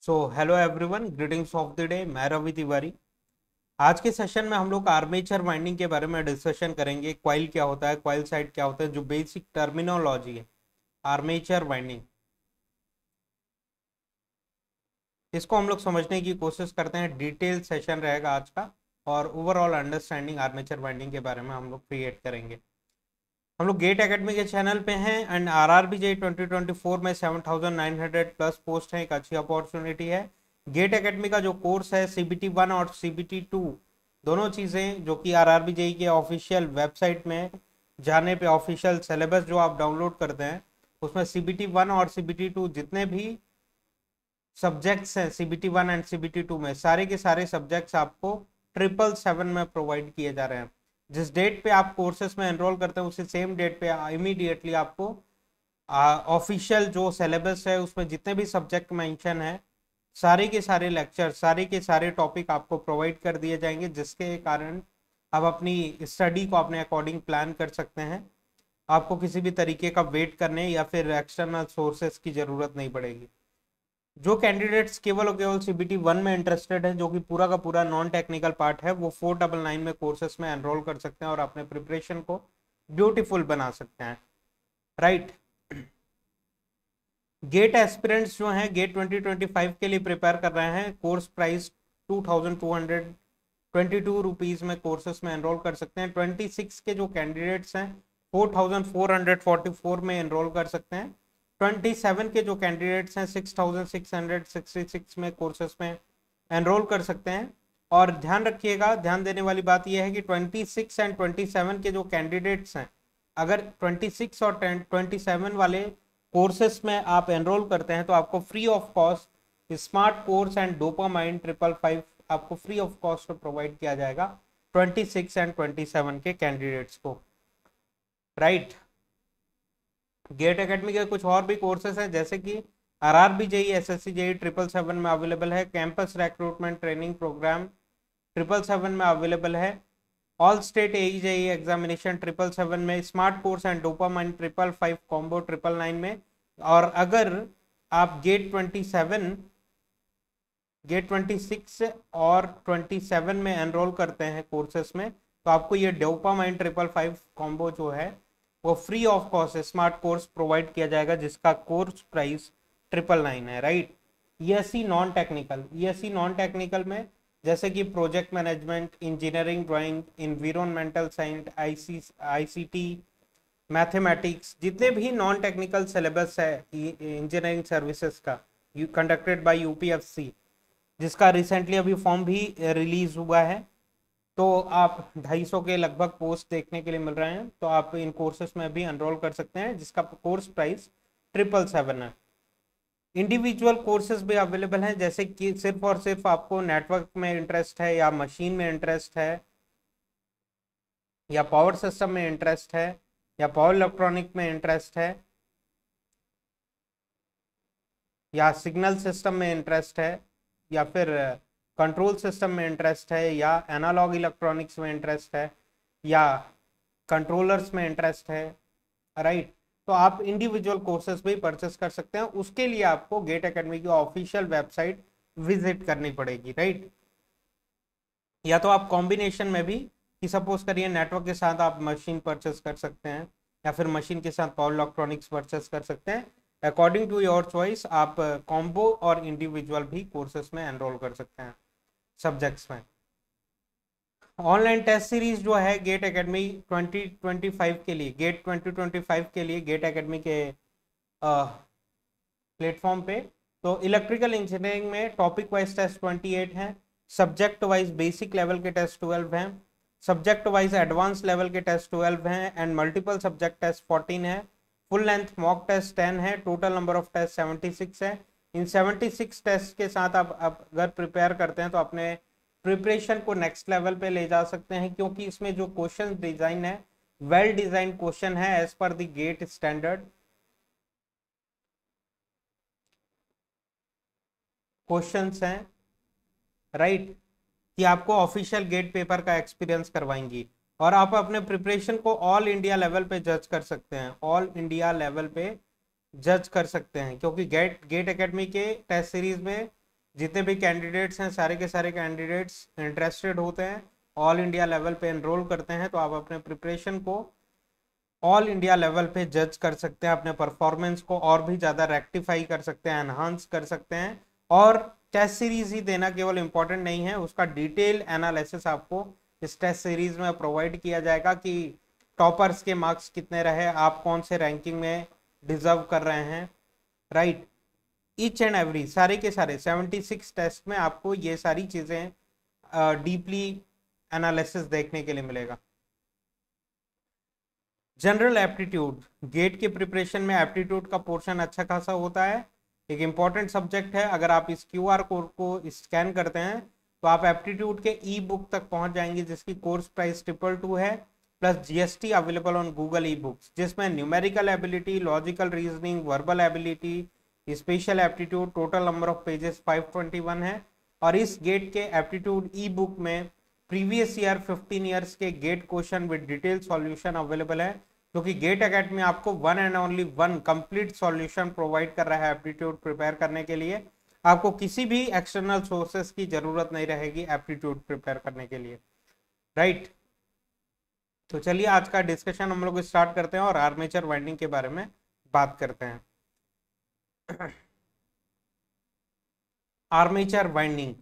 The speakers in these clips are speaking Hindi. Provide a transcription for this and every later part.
So hello everyone, greetings of the day. मैं रवि तिवारी। आज के सेशन में हम लोग आर्मेचर वाइंडिंग के बारे में डिस्कशन करेंगे। कॉइल क्या होता है, कॉइल साइड क्या होता है, जो बेसिक टर्मिनोलॉजी है आर्मेचर वाइंडिंग, इसको हम लोग समझने की कोशिश करते हैं। डिटेल सेशन रहेगा आज का और ओवरऑल अंडरस्टैंडिंग आर्मेचर वाइंडिंग के बारे में हम लोग क्रिएट करेंगे। हम लोग गेट एकेडमी के चैनल पे हैं एंड RRBJ 2024 में 7,900 प्लस पोस्ट है। एक अच्छी अपॉर्चुनिटी है। गेट एकेडमी का जो कोर्स है CBT 1 और CBT 2 दोनों चीज़ें जो कि RRBJ के ऑफिशियल वेबसाइट में जाने पे ऑफिशियल सिलेबस जो आप डाउनलोड करते हैं उसमें CBT 1 और CBT 2 जितने भी सब्जेक्ट्स हैं CBT 1 एंड CBT 2 में सारे के सारे सब्जेक्ट्स आपको 777 में प्रोवाइड किए जा रहे हैं। जिस डेट पे आप कोर्सेज में एनरोल करते हैं उसी सेम डेट पे इमीडिएटली आपको ऑफिशियल जो सिलेबस है उसमें जितने भी सब्जेक्ट मेंशन है सारे के सारे लेक्चर, सारे के सारे टॉपिक आपको प्रोवाइड कर दिए जाएंगे, जिसके कारण आप अपनी स्टडी को अपने अकॉर्डिंग प्लान कर सकते हैं। आपको किसी भी तरीके का वेट करने या फिर एक्सटर्नल सोर्सेस की ज़रूरत नहीं पड़ेगी। जो कैंडिडेट्स केवल और केवल CBT 1 में इंटरेस्टेड है, जो कि पूरा का पूरा नॉन टेक्निकल पार्ट है, वो 499 में कोर्सेस में एनरोल कर सकते हैं और अपने प्रिपरेशन को ब्यूटीफुल बना सकते हैं। राइट। गेट एस्पिरेंट्स जो हैं गेट 2025 के लिए प्रिपेयर कर रहे हैं, कोर्स प्राइस 2,222 में कोर्सेस में एनरोल कर सकते हैं। 26 के जो कैंडिडेट्स हैं 4,444 में एनरोल कर सकते हैं। 27 के जो कैंडिडेट्स हैं 6,666 में कोर्सेस में एनरोल कर सकते हैं। और ध्यान रखिएगा, ध्यान देने वाली बात यह है कि 26 एंड 27 के जो कैंडिडेट्स हैं, अगर 26 और 27 वाले कोर्सेस में आप एनरोल करते हैं तो आपको free of cost smart course and dopamine 555 आपको फ्री ऑफ कॉस्ट प्रोवाइड किया जाएगा 26 एंड 27 के कैंडिडेट्स को। राइट। गेट एकेडमी के कुछ और भी कोर्सेस हैं, जैसे कि RRBJ SSC JEE 777 में अवेलेबल है। कैंपस रिक्रूटमेंट ट्रेनिंग प्रोग्राम 777 में अवेलेबल है। ऑल स्टेट AE/JEE एग्जामिनेशन 777 में, smart course and dopamine 555 combo 999 में। और अगर आप गेट 26 और 27 में एनरोल करते हैं कोर्सेस में तो आपको ये डोपामाइन 555 कॉम्बो जो है वो free of cost smart course provide किया जाएगा, जिसका कोर्स प्राइस 999 है। राइट। ESC नॉन टेक्निकल में जैसे कि project management, engineering, drawing, environmental science, ICT, mathematics, जितने भी नॉन टेक्निकल सिलेबस है इंजीनियरिंग सर्विसेज का कंडक्टेड बाय UPSC, जिसका रिसेंटली अभी फॉर्म भी रिलीज हुआ है, तो आप 250 के लगभग पोस्ट देखने के लिए मिल रहे हैं, तो आप इन कोर्सेस में भी एनरोल कर सकते हैं, जिसका कोर्स प्राइस 777 है। इंडिविजुअल कोर्सेज भी अवेलेबल हैं, जैसे कि सिर्फ और सिर्फ आपको नेटवर्क में इंटरेस्ट है या मशीन में इंटरेस्ट है या पावर सिस्टम में इंटरेस्ट है या पावर इलेक्ट्रॉनिक में इंटरेस्ट है या सिग्नल सिस्टम में इंटरेस्ट है या फिर कंट्रोल सिस्टम में इंटरेस्ट है या एनालॉग इलेक्ट्रॉनिक्स में इंटरेस्ट है या कंट्रोलर्स में इंटरेस्ट है। राइट। तो आप इंडिविजुअल कोर्सेज भी परचेस कर सकते हैं। उसके लिए आपको गेट एकेडमी की ऑफिशियल वेबसाइट विजिट करनी पड़ेगी। राइट। या तो आप कॉम्बिनेशन में भी, कि सपोज करिए नेटवर्क के साथ आप मशीन परचेस कर सकते हैं या फिर मशीन के साथ पावर इलेक्ट्रॉनिक्स परचेस कर सकते हैं। अकॉर्डिंग टू योर चॉइस आप कॉम्बो और इंडिविजुअल भी कोर्सेस में एनरोल कर सकते हैं सब्जेक्ट्स में। ऑनलाइन टेस्ट सीरीज जो है गेट एकेडमी 2025 के लिए, गेट 2025 के लिए गेट एकेडमी के प्लेटफॉर्म पे, तो इलेक्ट्रिकल इंजीनियरिंग में टॉपिक वाइज टेस्ट 28 हैं, सब्जेक्ट वाइज बेसिक लेवल के टेस्ट 12 हैं, सब्जेक्ट वाइज एडवांस लेवल के टेस्ट 12 हैं एंड मल्टीपल सब्जेक्ट टेस्ट 14 है। फुल लेंथ मॉक टेस्ट 10 है। टोटल नंबर ऑफ टेस्ट 76 है। इन 76 टेस्ट के साथ आप अगर प्रिपेयर करते हैं तो अपने प्रिपरेशन को नेक्स्ट लेवल पे ले जा सकते हैं, क्योंकि इसमें जो क्वेश्चन डिजाइन है वेल डिजाइन क्वेश्चन है as per the GATE standard questions हैं। राइट। कि आपको ऑफिशियल गेट पेपर का एक्सपीरियंस करवाएंगी और आप अपने प्रिपरेशन को ऑल इंडिया लेवल पे जज कर सकते हैं, ऑल इंडिया लेवल पे जज कर सकते हैं, क्योंकि गेट एकेडमी के टेस्ट सीरीज में जितने भी कैंडिडेट्स हैं सारे के सारे कैंडिडेट्स इंटरेस्टेड होते हैं, ऑल इंडिया लेवल पे एनरोल करते हैं, तो आप अपने प्रिपरेशन को ऑल इंडिया लेवल पे जज कर सकते हैं, अपने परफॉर्मेंस को और भी ज़्यादा रेक्टिफाई कर सकते हैं, एनहांस कर सकते हैं। और टेस्ट सीरीज ही देना केवल इंपॉर्टेंट नहीं है, उसका डिटेल एनालिसिस आपको इस टेस्ट सीरीज में प्रोवाइड किया जाएगा कि टॉपर्स के मार्क्स कितने रहे, आप कौन से रैंकिंग में डिजर्व कर रहे हैं, राइट। ईच एंड एवरी सारे के सारे 76 टेस्ट में आपको ये सारी चीज़ें डीपली एनालिसिस देखने के लिए मिलेगा। जनरल एप्टीट्यूड, गेट के प्रिपरेशन में एप्टीट्यूड का पोर्शन अच्छा खासा होता है, एक इम्पॉर्टेंट सब्जेक्ट है। अगर आप इस QR कोड को स्कैन करते हैं तो आप एप्टीट्यूड के ई बुक तक पहुंच जाएंगे, जिसकी कोर्स प्राइस 222 है, plus GST available on Google e books, जिसमें numerical ability, logical reasoning, verbal ability, special aptitude, total number of pages 521 है। और इस गेट के एप्टीट्यूड ई बुक में प्रीवियस ईयर 15 ईयर्स के GATE question with detail solution available है, क्योंकि गेट एकेडमी आपको one and only one complete solution provide कर रहा है एप्टीट्यूड प्रिपेयर करने के लिए। आपको किसी भी एक्सटर्नल सोर्सेस की जरूरत नहीं रहेगी एप्टीट्यूड प्रिपेयर करने के लिए, राइट। तो चलिए आज का डिस्कशन हम लोग स्टार्ट करते हैं और आर्मेचर वाइंडिंग के बारे में बात करते हैं। आर्मेचर वाइंडिंग,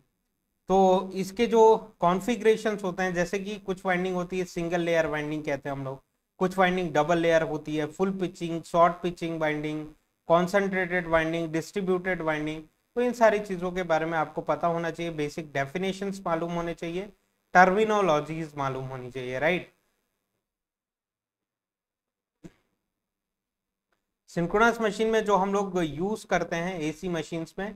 तो इसके जो कॉन्फ़िगरेशंस होते हैं, जैसे कि कुछ वाइंडिंग होती है सिंगल लेयर वाइंडिंग कहते हैं हम लोग, कुछ वाइंडिंग डबल लेयर होती है, full pitching, short pitching winding, concentrated winding, distributed winding. तो इन सारी चीज़ों के बारे में आपको पता होना चाहिए, बेसिक डेफिनेशंस मालूम होने चाहिए, टर्मिनोलॉजीज मालूम होनी चाहिए, राइट। सिंक्रोनस मशीन में जो हम लोग यूज़ करते हैं AC मशीन्स में,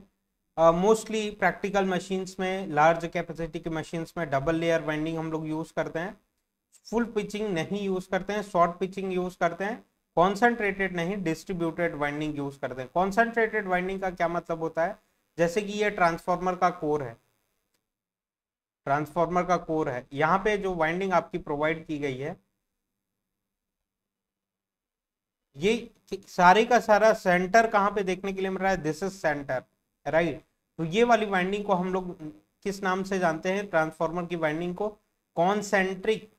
मोस्टली प्रैक्टिकल मशीन्स में, लार्ज कैपेसिटी की मशीन्स में डबल लेयर वाइंडिंग हम लोग यूज़ करते हैं, फुल पिचिंग नहीं यूज़ करते हैं, शॉर्ट पिचिंग यूज़ करते हैं, कॉन्सेंट्रेटेड नहीं, डिस्ट्रीब्यूटेड वाइंडिंग यूज़ करते हैं। कॉन्सेंट्रेटेड वाइंडिंग का क्या मतलब होता है, जैसे कि ये ट्रांसफार्मर का कोर है, ट्रांसफार्मर का कोर है, यहाँ पे जो वाइंडिंग आपकी प्रोवाइड की गई है, ये सारे का सारा सेंटर कहाँ पे देखने के लिए मिल रहा है, दिस इज सेंटर, राइट। तो ये वाली वाइंडिंग को हम लोग किस नाम से जानते हैं, ट्रांसफार्मर की वाइंडिंग को कॉन्सेंट्रिक।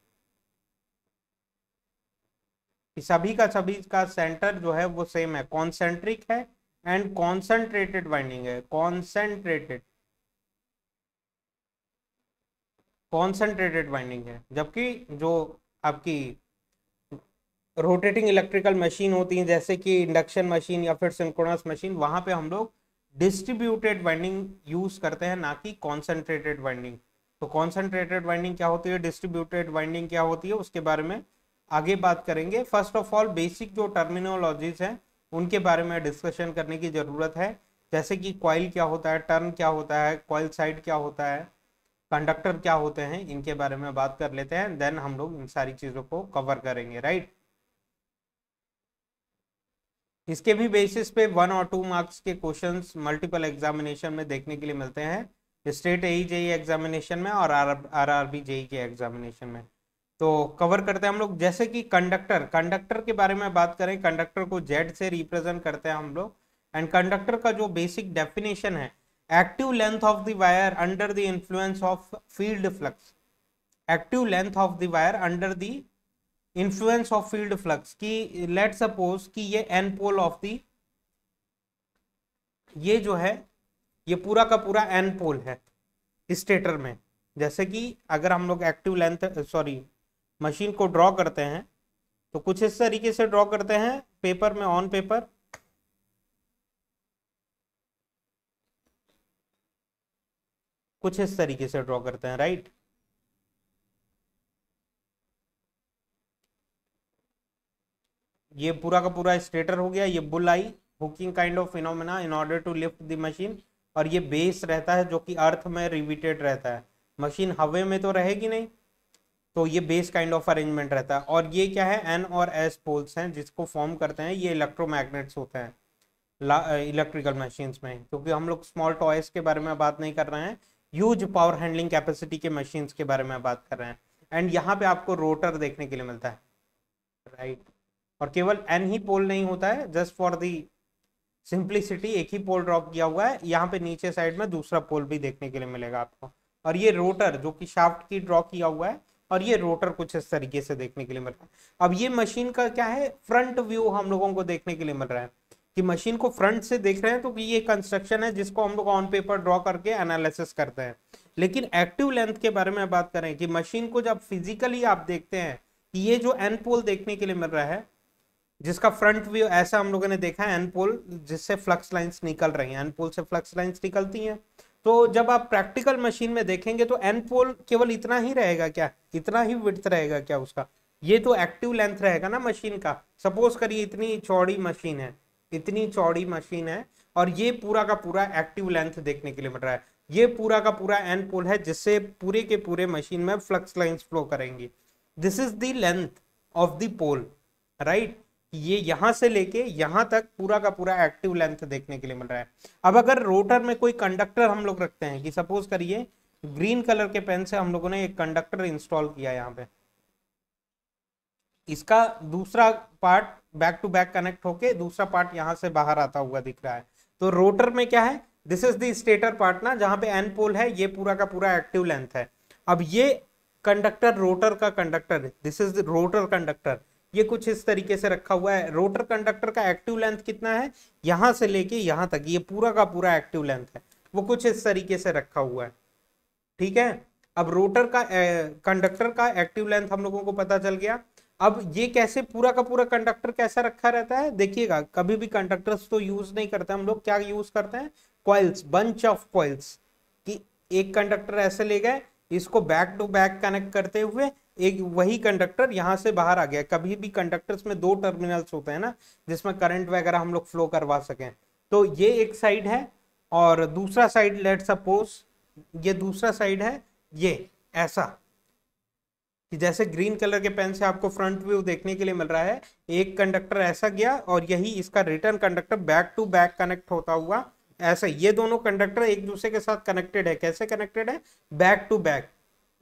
सभी का सेंटर जो है वो सेम है, कॉन्सेंट्रिक है एंड कॉन्सेंट्रेटेड वाइंडिंग है, कॉन्सेंट्रेटेड वाइंडिंग है। जबकि जो आपकी रोटेटिंग इलेक्ट्रिकल मशीन होती है, जैसे कि इंडक्शन मशीन या फिर सिंक्रोनस मशीन, वहां पे हम लोग डिस्ट्रीब्यूटेड वाइंडिंग यूज करते हैं, ना कि कॉन्सेंट्रेटेड वाइंडिंग। तो कॉन्सेंट्रेटेड वाइंडिंग क्या होती है, डिस्ट्रीब्यूटेड वाइंडिंग क्या होती है, उसके बारे में आगे बात करेंगे। फर्स्ट ऑफ ऑल बेसिक जो टर्मिनोलॉजीज हैं उनके बारे में डिस्कशन करने की जरूरत है, जैसे कि कॉइल क्या होता है, टर्न क्या होता है, कॉइल साइड क्या होता है, कंडक्टर क्या होते हैं, इनके बारे में बात कर लेते हैं, देन हम लोग इन सारी चीजों को कवर करेंगे, राइट। इसके भी बेसिस पे 1 और 2 मार्क्स के क्वेश्चंस मल्टीपल एग्जामिनेशन में देखने के लिए मिलते हैं, स्टेट AE/JEE एग्जामिनेशन में और RRB JEE के एग्जामिनेशन में। तो कवर करते हैं हम लोग, जैसे कि कंडक्टर के बारे में बात करें, कंडक्टर को Z से रिप्रेजेंट करते हैं हम लोग। एंड कंडक्टर का जो बेसिक डेफिनेशन है, active length of the wire under the influence of field flux, active length of the wire under the influence of field flux, की लेट सपोज कि ये एन पोल ऑफ दी, ये जो है ये पूरा का पूरा एन पोल है स्टेटर में। जैसे कि अगर हम लोग एक्टिव लेंथ मशीन को ड्रॉ करते हैं तो कुछ इस तरीके से ड्रॉ करते हैं पेपर में, ऑन पेपर, कुछ इस तरीके से ड्रॉ करते हैं, राइट। ये पूरा का पूरा स्टेटर हो गया, ये bull eye hooking kind of phenomena in order to lift the machine, और ये बेस रहता है जो कि अर्थ में रिविटेड रहता है, मशीन हवा में तो रहेगी नहीं, तो ये बेस काइंड ऑफ अरेंजमेंट रहता है। और ये क्या है, N और S पोल्स हैं जिसको फॉर्म करते हैं, ये इलेक्ट्रोमैग्नेट्स होते हैं इलेक्ट्रिकल मशीन्स में, क्योंकि हम लोग स्मॉल टॉयज के बारे में बात नहीं कर रहे हैं, ह्यूज पावर हैंडलिंग कैपेसिटी के मशीन्स के बारे में बात कर रहे हैं। एंड यहाँ पे आपको रोटर देखने के लिए मिलता है, राइट। और केवल N ही पोल नहीं होता है, जस्ट फॉर दी सिंप्लिसिटी एक ही पोल ड्रॉ किया हुआ है, यहाँ पे नीचे साइड में दूसरा पोल भी देखने के लिए मिलेगा आपको। और ये रोटर जो कि शाफ्ट की ड्रॉ किया हुआ है, और ये रोटर कुछ इस तरीके से देखने के लिए मिल रहा है। अब ये मशीन का क्या है, फ्रंट व्यू हम लोगों को देखने के लिए मिल रहा है कि मशीन को फ्रंट से देख रहे हैं, तो ये कंस्ट्रक्शन है जिसको हम लोग ऑन पेपर ड्रॉ करके एनालिसिस करते हैं। लेकिन एक्टिव लेंथ के बारे में बात करें कि मशीन को जब फिजिकली आप देखते हैं कि ये जो एन पोल देखने के लिए मिल रहा है, जिसका फ्रंट व्यू ऐसा हम लोगों ने देखा है, एन पोल जिससे फ्लक्स लाइंस निकल रही हैं, एन पोल से फ्लक्स लाइंस निकलती हैं। तो जब आप प्रैक्टिकल मशीन में देखेंगे तो एन पोल केवल इतना ही रहेगा क्या, इतना ही विड्थ रहेगा क्या उसका, ये तो एक्टिव लेंथ रहेगा ना मशीन का। सपोज करिए इतनी चौड़ी मशीन है, इतनी चौड़ी मशीन है, और ये पूरा का पूरा एक्टिव लेंथ देखने के लिए मिल रहा है। ये पूरा का पूरा एन पोल है जिससे पूरे के पूरे मशीन में फ्लक्स लाइंस फ्लो करेंगी। This is the length of the pole, right. ये यहां से लेके यहां तक पूरा का पूरा एक्टिव लेंथ देखने के लिए मिल रहा है। अब अगर रोटर में कोई कंडक्टर हम लोग रखते हैं, कि सपोज करिए ग्रीन कलर के पेन से हम लोगों ने एक कंडक्टर इंस्टॉल किया यहाँ पे, इसका दूसरा part back to back connect होके दूसरा पार्ट यहां से बाहर आता हुआ दिख रहा है। तो रोटर में क्या है, this is the stator part ना, जहां पे एन पोल है, ये पूरा का पूरा एक्टिव लेंथ है। अब ये कंडक्टर रोटर का कंडक्टर है, this is the rotor conductor, ये कुछ इस तरीके से रखा हुआ है। रोटर कंडक्टर का एक्टिव लेंथ कितना है, यहां से लेके यहां तक ये पूरा का पूरा एक्टिव लेंथ है, वो कुछ इस तरीके से रखा हुआ है, ठीक है। अब रोटर का कंडक्टर का एक्टिव लेंथ हम लोगों को पता चल गया। अब ये कैसे पूरा का पूरा कंडक्टर कैसा रखा रहता है, देखिएगा कभी भी कंडक्टर्स तो यूज नहीं करते हम लोग, क्या यूज करते हैं, कॉइल्स, बंच ऑफ कॉइल्स, कि एक कंडक्टर ऐसे ले गए, इसको बैक टू बैक कनेक्ट करते हुए एक वही कंडक्टर यहां से बाहर आ गया। कभी भी कंडक्टर्स में दो टर्मिनल्स होते हैं ना, जिसमें करंट वगैरह हम लोग फ्लो करवा सकें। तो ये एक साइड है, और दूसरा साइड लेट सपोज ये दूसरा साइड है, ये ऐसा कि जैसे ग्रीन कलर के पेन से आपको फ्रंट व्यू देखने के लिए मिल रहा है, एक कंडक्टर ऐसा गया और यही इसका return conductor back to back connect होता हुआ ऐसे, ये दोनों कंडक्टर एक दूसरे के साथ कनेक्टेड है। कैसे कनेक्टेड है, बैक टू बैक।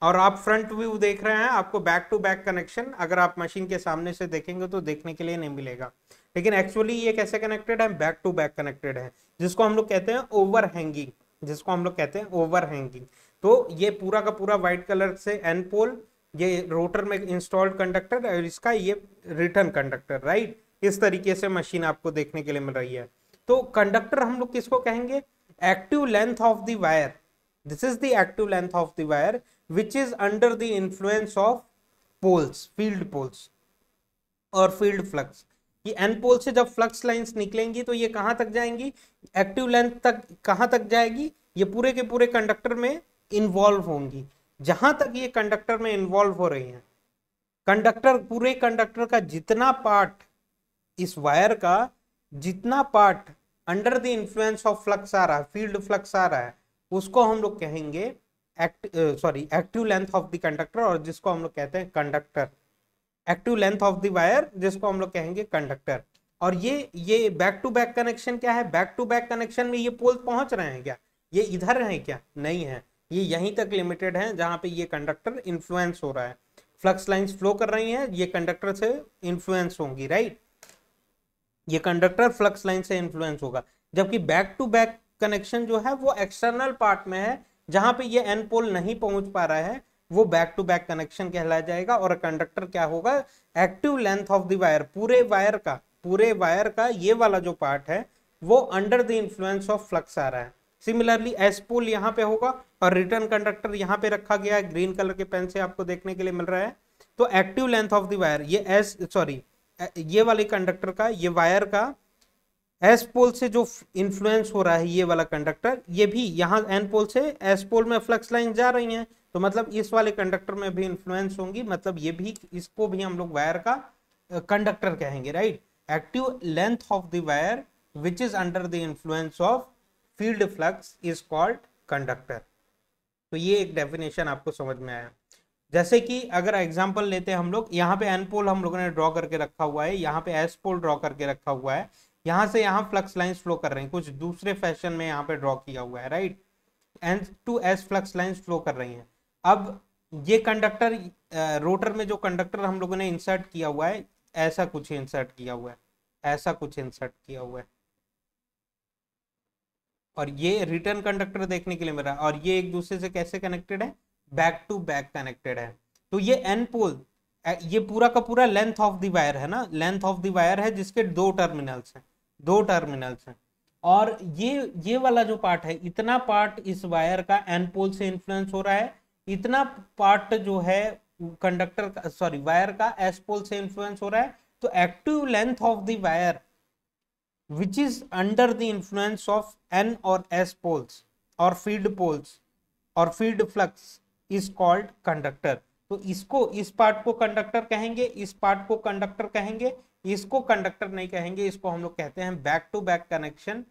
और आप फ्रंट व्यू देख रहे हैं, आपको बैक टू बैक कनेक्शन अगर आप मशीन के सामने से देखेंगे तो देखने के लिए नहीं मिलेगा, लेकिन एक्चुअली ये कैसे कनेक्टेड है, बैक टू बैक कनेक्टेड है, जिसको हम लोग कहते हैं ओवर हैंगिंग, जिसको हम लोग कहते हैं ओवर हैंगिंग। तो ये पूरा का पूरा व्हाइट कलर से एन पोल, ये रोटर में इंस्टॉल्ड कंडक्टर, और इसका ये रिटर्न कंडक्टर, राइट। इस तरीके से मशीन आपको देखने के लिए मिल रही है। तो कंडक्टर हम लोग किसको कहेंगे, active length of the wire, this is the active length of the wire which is under the influence of poles, field poles और फील्ड फ्लक्स। ये एन पोल से जब फ्लक्स लाइंस निकलेंगी तो ये कहां तक जाएंगी, एक्टिव लेंथ तक कहां तक जाएगी, ये पूरे के पूरे कंडक्टर में इन्वॉल्व होंगी। जहां तक ये कंडक्टर में इन्वॉल्व हो रही हैं, कंडक्टर, पूरे कंडक्टर का जितना पार्ट, इस वायर का जितना part under the influence of flux आ रहा है, फील्ड फ्लक्स आ रहा है, उसको हम लोग कहेंगे active length of the conductor, और जिसको हम लोग कहते हैं conductor. Active length of the wire जिसको हम लोग कहेंगे कंडक्टर। और ये बैक टू बैक कनेक्शन क्या है, बैक टू बैक कनेक्शन में ये पोल पहुंच रहे हैं क्या, ये इधर है क्या, नहीं है, ये यहीं तक लिमिटेड है जहां पे ये कंडक्टर इन्फ्लुएंस हो रहा है, फ्लक्स लाइंस फ्लो कर रही हैं, ये कंडक्टर से इन्फ्लुएंस होंगी, राइट। ये कंडक्टर फ्लक्स लाइन से इन्फ्लुएंस होगा। जबकि बैक टू बैक कनेक्शन जो है वो एक्सटर्नल पार्ट में है, जहां पे ये एन पोल नहीं पहुंच पा रहा है, वो बैक टू बैक कनेक्शन कहलाया जाएगा। और कंडक्टर क्या होगा, active length of the wire, पूरे वायर का ये वाला जो पार्ट है वो under the influence of flux आ रहा है। सिमिलरली एस पोल यहाँ पे होगा और रिटर्न कंडक्टर यहाँ पे रखा गया है, ग्रीन कलर के पेन से आपको देखने के लिए मिल रहा है। तो active length of the wire, ये वाले कंडक्टर का, ये वायर का एस पोल से जो इन्फ्लुएंस हो रहा है, ये वाला कंडक्टर, ये भी यहाँ एन पोल से एस पोल में फ्लक्स लाइन जा रही हैं, तो मतलब इस वाले कंडक्टर में भी इन्फ्लुएंस होंगी, मतलब ये भी, इसको भी हम लोग वायर का कंडक्टर कहेंगे, right. Active length of the wire which is under the influence of field flux is called conductor. तो ये एक डेफिनेशन आपको समझ में आया। जैसे कि अगर एग्जांपल लेते हैं हम लोग, यहाँ पे एन पोल हम लोगों ने ड्रॉ करके रखा हुआ है, यहाँ पे एस पोल ड्रॉ करके रखा हुआ है, यहाँ से यहाँ फ्लक्स लाइंस फ्लो कर रही हैं, कुछ दूसरे फैशन में यहाँ पे ड्रॉ किया हुआ है, right. N to S flux lines flow कर रही हैं। अब ये कंडक्टर, रोटर में जो कंडक्टर हम लोगों ने इंसर्ट किया हुआ है, ऐसा कुछ इंसर्ट किया हुआ है, ऐसा कुछ इंसर्ट किया हुआ है, और ये रिटर्न कंडक्टर देखने के लिए मिल रहा है, और ये एक दूसरे से कैसे कनेक्टेड है, बैक टू बैक कनेक्टेड है। तो ये एन पोल, ये पूरा का पूरा लेंथ ऑफ द वायर है ना, लेंथ ऑफ द वायर है जिसके दो टर्मिनल्स हैं, दो टर्मिनल्स हैं। और ये वाला जो पार्ट है, इतना पार्ट इस वायर का एन पोल से इन्फ्लुएंस हो रहा है, इतना पार्ट जो है कंडक्टर का, सॉरी वायर का एस पोल से इन्फ्लुएंस हो रहा है। तो active length of the wire which is under the influence of N or S poles or field poles or field flux is called conductor। तो इसको, इस पार्ट को कंडक्टर कहेंगे, इस पार्ट को कंडक्टर कहेंगे, इसको कंडक्टर नहीं कहेंगे, इसको हम लोग कहते हैं back to back connection,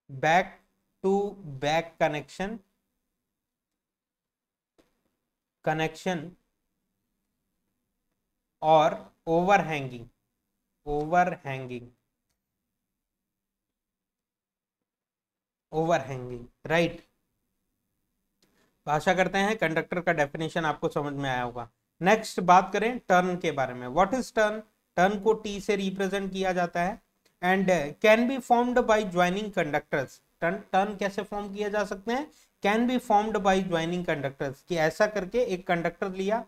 back to back connection, connection और ओवरहैंगिंग, ओवरहैंगिंग, ओवरहैंगिंग, राइट। तो आशा करते हैं कंडक्टर का डेफिनेशन आपको समझ में आया होगा। नेक्स्ट बात करें टर्न के बारे में। What is turn? टर्न को टी से रिप्रेजेंट किया जाता है and can be formed by joining conductors. Turn कैसे फॉर्म किए जा सकते हैं? Can be formed by joining conductors, कि ऐसा करके एक कंडक्टर लिया,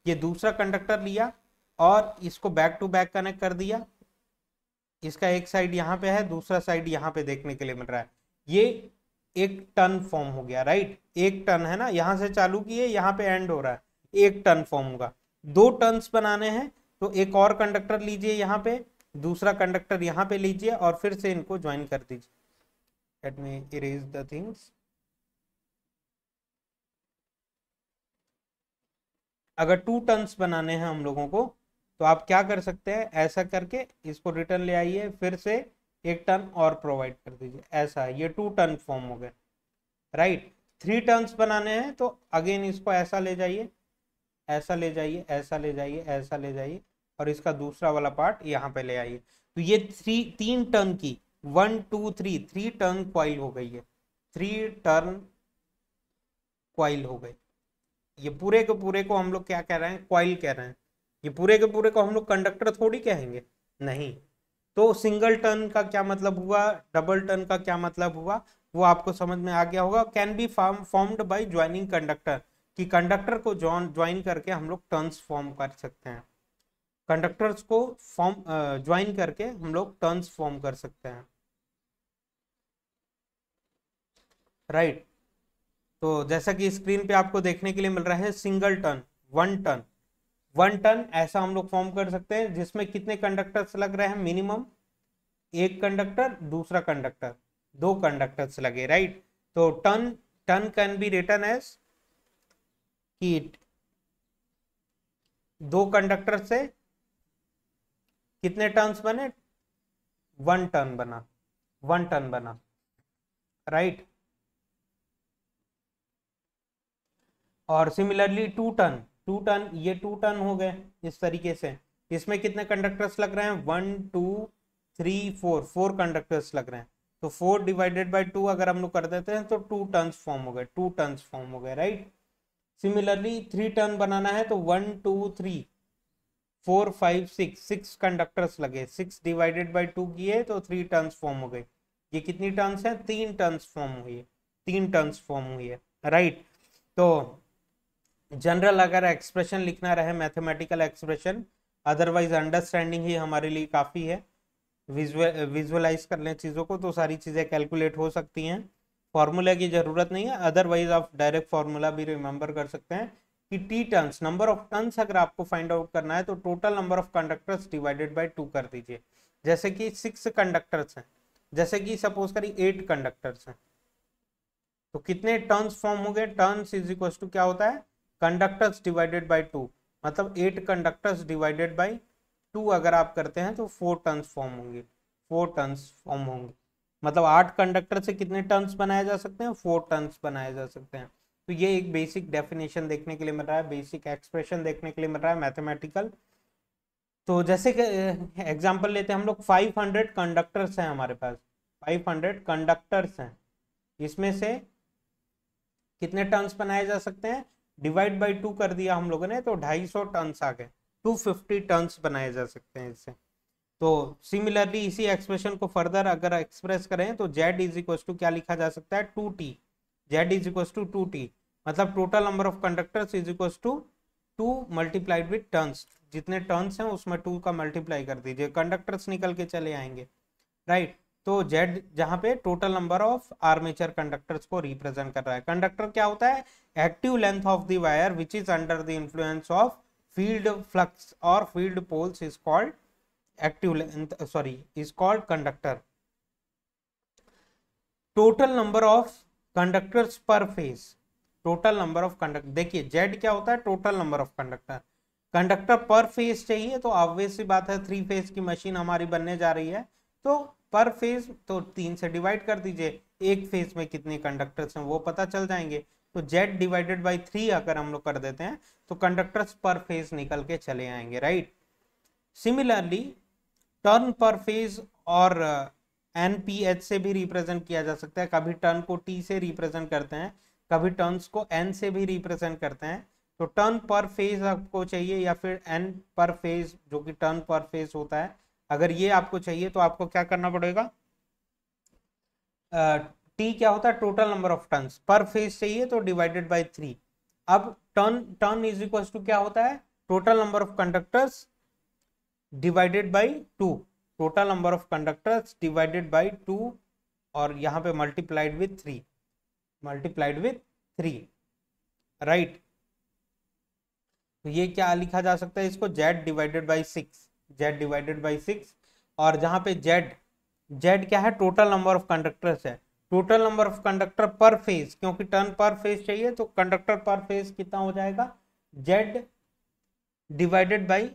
ये दूसरा कंडक्टर लिया और इसको बैक टू बैक कनेक्ट कर दिया। इसका एक साइड यहाँ पे है, दूसरा साइड यहाँ पे देखने के लिए मिल रहा है। ये एक टर्न फॉर्म हो गया, राइट। एक टर्न है ना, यहां से चालू किए यहाँ पे एंड हो रहा है, एक टर्न फॉर्म होगा। दो टर्न्स बनाने हैं तो एक और कंडक्टर लीजिए यहाँ पे, दूसरा कंडक्टर यहाँ पे लीजिए और फिर से इनको ज्वाइन कर दीजिए। Let me erase the things. अगर टू टर्न्स बनाने हैं हम लोगों को तो आप क्या कर सकते हैं, ऐसा करके इसको रिटर्न ले आइए, फिर से एक टर्न और प्रोवाइड कर दीजिए, ऐसा। ये टू टर्न फॉर्म हो गए, राइट। थ्री टर्न्स बनाने हैं तो अगेन इसको ऐसा ले जाइए, ऐसा ले जाइए, ऐसा ले जाइए, ऐसा ले जाइए और इसका दूसरा वाला पार्ट यहाँ पे ले आइए। तो ये तीन टर्न की, 1 2 3, 3 टर्न क्वाइल हो गई है, 3 टर्न क्वाइल हो गई। ये पूरे के पूरे को हम लोग क्या कह रहे हैं, क्वाइल कह रहे हैं। ये पूरे के पूरे को हम लोग कंडक्टर थोड़ी कहेंगे, नहीं। तो सिंगल टर्न का क्या मतलब हुआ, डबल टर्न का क्या मतलब हुआ, वो आपको समझ में आ गया होगा। Can be formed by joining conductor, कि कंडक्टर को ज्वाइन करके हम लोग टर्न्स फॉर्म कर सकते हैं, कंडक्टर्स को फॉर्म ज्वाइन करके हम लोग टर्न्स फॉर्म कर सकते हैं, राइट। तो जैसा कि स्क्रीन पे आपको देखने के लिए मिल रहा है, single turn, one turn, one turn ऐसा हम लोग फॉर्म कर सकते हैं जिसमें कितने कंडक्टर्स लग रहे हैं, मिनिमम एक कंडक्टर, दूसरा कंडक्टर, दो कंडक्टर्स लगे, राइट। तो turn, turn can be written as कि दो कंडक्टर से कितने टर्न्स बने, वन टर्न बना, वन टर्न बना, राइट। और similarly two turn, two turn, ये टू टर्न हो गए इस तरीके से। इसमें कितने कंडक्टर्स लग रहे हैं, 1 2 3 4, 4 कंडक्टर्स लग रहे हैं। तो 4 डिवाइडेड बाई 2 अगर हम लोग कर देते हैं तो 2 टर्न्स फॉर्म हो गए, 2 टर्न्स फॉर्म हो गए, राइट। सिमिलरली 3 टर्न बनाना है तो 1 2 3 4 5 6, 6 कंडक्टर्स लगे, 6 डिवाइडेड बाई 2 किए तो 3 टर्न्स फॉर्म हो गई। ये कितनी टर्न्स हैं, 3 टर्न्स फॉर्म हुई है, 3 टर्न्स फॉर्म हुई है, राइट। तो जनरल अगर एक्सप्रेशन लिखना रहे, मैथमेटिकल एक्सप्रेशन, अदरवाइज अंडरस्टैंडिंग ही हमारे लिए काफ़ी है। विजुअलाइज कर लें चीज़ों को तो सारी चीज़ें कैलकुलेट हो सकती हैं, फॉर्मूला की ज़रूरत नहीं है। अदरवाइज आप डायरेक्ट फॉर्मूला भी रिमेंबर कर सकते हैं कि T turns, number of turns अगर आपको फाइंड आउट करना है तो total number of conductors divided by 2 कर दीजिए। जैसे कि 6 कंडक्टर्स हैं, जैसे कि सपोज करिए 8 कंडक्टर्स हैं, तो कितने टर्न्स फॉर्म हो गए, टर्न्स इज इक्वल टू क्या होता है, कंडक्टर्स डिवाइडेड बाई 2, मतलब 8 कंडक्टर्स डिवाइडेड बाई 2 अगर आप करते हैं तो 4 टर्न्स फॉर्म होंगे, 4 टर्न्स फॉर्म होंगे। मतलब 8 कंडक्टर से कितने टर्न्स बनाए जा सकते हैं, 4 टर्न्स बनाए जा सकते हैं। तो ये एक बेसिक डेफिनेशन देखने के लिए मिल रहा है, बेसिक एक्सप्रेशन देखने के लिए मिल रहा है मैथमेटिकल। तो जैसे कि एग्जांपल लेते हैं हम लोग, 500 कंडक्टर्स हैं हमारे पास, 500 कंडक्टर्स हैं, इसमें से कितने टर्न्स बनाए जा सकते हैं, डिवाइड बाई 2 कर दिया हम लोगों ने तो 250 टर्न्स आ गए, 250 टर्न्स बनाए जा सकते हैं इससे। तो सिमिलरली इसी एक्सप्रेशन को फर्दर अगर एक्सप्रेस करें तो जेड इज इक्वल टू क्या लिखा जा सकता है, 2t। Z is equal to 2t, मतलब total number of conductors is equal to 2 multiplied with turns, जितने टर्न्स हैं उसमें 2 का मल्टीप्लाई कर दीजिए, कंडक्टर्स निकल के चले आएंगे, राइट। तो जेड जहां पे total number of armature conductors को रिप्रेजेंट कर रहा है। कंडक्टर क्या होता है, active length of the wire which is under the influence of field flux और field poles is called active length, sorry, is called conductor. Total number of conductors per phase, total number of conductor, देखिए जेड क्या होता है, total number of conductor. Conductor per phase चाहिए तो ऑब्वियस सी बात है, 3 फेज की मशीन हमारी बनने जा रही है, तो पर फेज तो 3 से डिवाइड कर दीजिए, एक फेज में कितने कंडक्टर्स हैं वो पता चल जाएंगे। तो जेड डिवाइडेड बाई 3 अगर हम लोग कर देते हैं तो कंडक्टर्स पर फेज निकल के चले आएंगे, right. Similarly turn per phase और एनपीएच से भी रिप्रेजेंट किया जा सकता है, कभी टर्न को टी से रिप्रेजेंट करते हैं, कभी टर्न्स को एन से भी रिप्रेजेंट करते हैं। तो टर्न पर फेज आपको चाहिए या फिर एन पर फेज जो कि टर्न पर फेज होता है, अगर ये आपको चाहिए तो आपको क्या करना पड़ेगा, टी क्या होता है, total number of turns, per phase चाहिए तो डिवाइडेड बाई 3। अब turn turn is equal to क्या होता है, total number of conductors divided by 2, total number of conductors divided by 2 और यहाँ पे multiplied with 3, multiplied with 3, right. तो ये क्या लिखा जा सकता है इसको, Z divided by 6, Z divided by 6। और जहां पे जेड, जेड क्या है, टोटल नंबर ऑफ कंडक्टर्स है, total number of conductor per phase, क्योंकि टर्न पर फेज चाहिए तो कंडक्टर पर फेज कितना हो जाएगा, Z divided by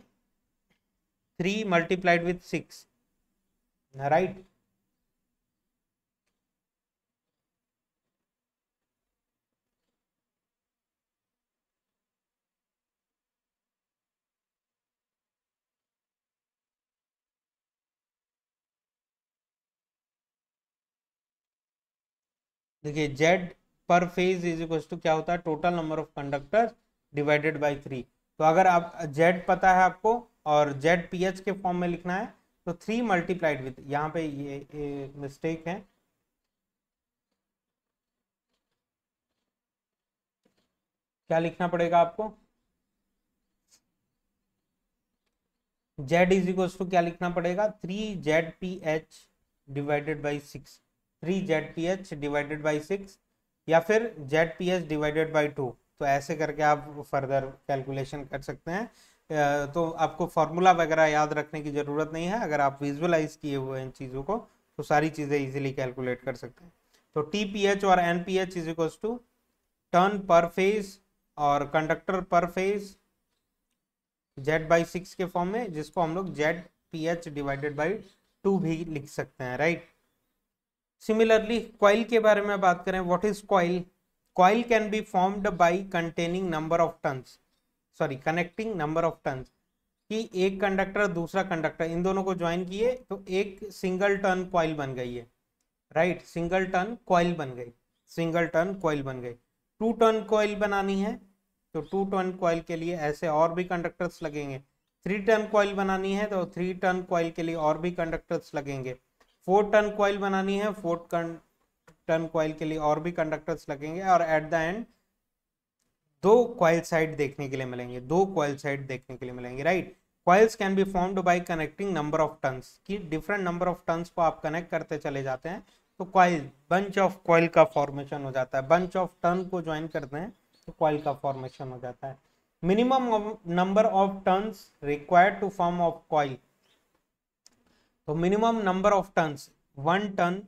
3 multiplied with 6, right. देखिए जेड पर फेज इज इक्वल टू क्या होता है, total number of conductor divided by 3। तो अगर आप जेड पता है आपको और जेड पी एच के फॉर्म में लिखना है तो 3 मल्टीप्लाइड विथ, यहाँ पे ये मिस्टेक है, क्या लिखना पड़ेगा आपको, जेड इज इक्वल टू क्या लिखना पड़ेगा, 3 ZPH divided by 6, 3 ZPH divided by 6 या फिर ZPH डिवाइडेड बाई 2। तो ऐसे करके आप फर्दर कैलकुलेशन कर सकते हैं। तो आपको फार्मूला वगैरह याद रखने की ज़रूरत नहीं है, अगर आप विजुअलाइज किए हुए हैं इन चीज़ों को तो सारी चीज़ें इजीली कैलकुलेट कर सकते हैं। तो TPH और NPH is equal to turn per phase और कंडक्टर पर फेज Z/6 के फॉर्म में, जिसको हम लोग ZPH डिवाइडेड बाई 2 भी लिख सकते हैं, राइट। सिमिलरली कॉइल के बारे में बात करें, what is coil, coil can be formed bye containing number of turns, sorry connecting number of turns, कि एक कंडक्टर दूसरा कंडक्टर इन दोनों को ज्वाइन किए तो एक सिंगल टर्न कॉइल बन गई है, राइट, सिंगल टर्न कॉइल बन गई, सिंगल टर्न कॉइल बन गई। 2 टर्न कॉइल बनानी है तो 2 टर्न कॉइल के लिए ऐसे और भी कंडक्टर्स लगेंगे, 3 टर्न कॉइल बनानी है तो 3 टर्न कॉइल के लिए और भी कंडक्टर्स लगेंगे, 4 टर्न कॉइल बनानी है 4 टर्न कॉइल के लिए और भी कंडक्टर्स लगेंगे, और at the end 2 coil side देखने के लिए मिलेंगे, 2 कॉइल साइड देखने के लिए मिलेंगे, right. Coils can be formed by connecting number of turns, की डिफरेंट नंबर ऑफ टर्न्स को आप कनेक्ट करते चले जाते हैं तो कॉइल, बंच ऑफ कॉइल का फॉर्मेशन हो जाता है, बंच ऑफ टर्न को ज्वाइन करते हैं तो कॉइल का फॉर्मेशन हो जाता है। Minimum number of turns required to form of coil, तो minimum number of turns 1 turn,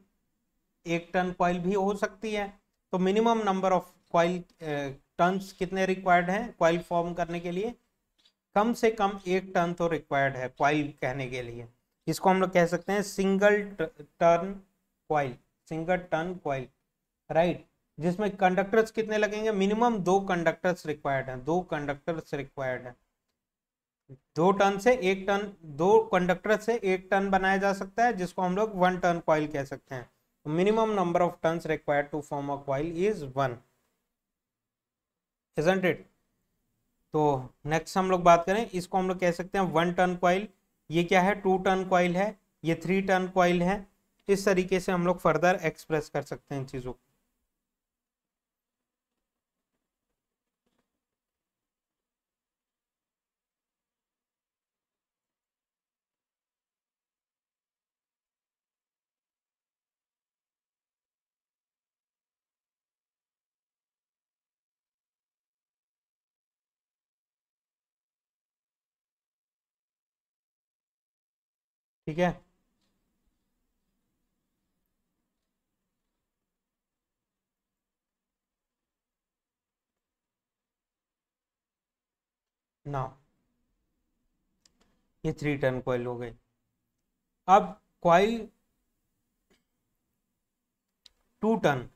1 turn coil भी हो सकती है, तो minimum number of coil turns कितने रिक्वायर्ड हैं कॉइल फॉर्म करने के लिए, कम से कम 1 टर्न तो रिक्वायर्ड है कॉइल कहने के लिए, इसको हम लोग कह सकते हैं single turn coil, single turn coil, right, जिसमें कंडक्टर्स कितने लगेंगे, मिनिमम 2 कंडक्टर्स रिक्वायर्ड हैं, 2 कंडक्टर्स रिक्वायर्ड है, 2 टर्न से 1 टर्न, 2 कंडक्टर से 1 टर्न बनाया जा सकता है जिसको हम लोग 1 टर्न कॉइल कह सकते हैं। Minimum number of turns required to form a coil is 1, isn't it? तो नेक्स्ट हम लोग बात करें, इसको हम लोग कह सकते हैं 1 टर्न कॉइल ये क्या है, 2 टर्न कॉइल है, ये 3 टर्न कॉइल है। इस तरीके से हम लोग फर्दर एक्सप्रेस कर सकते हैं इन चीज़ों को। ठीक है, ना ये 3 टर्न कॉइल हो गई। अब कॉइल 2 टर्न,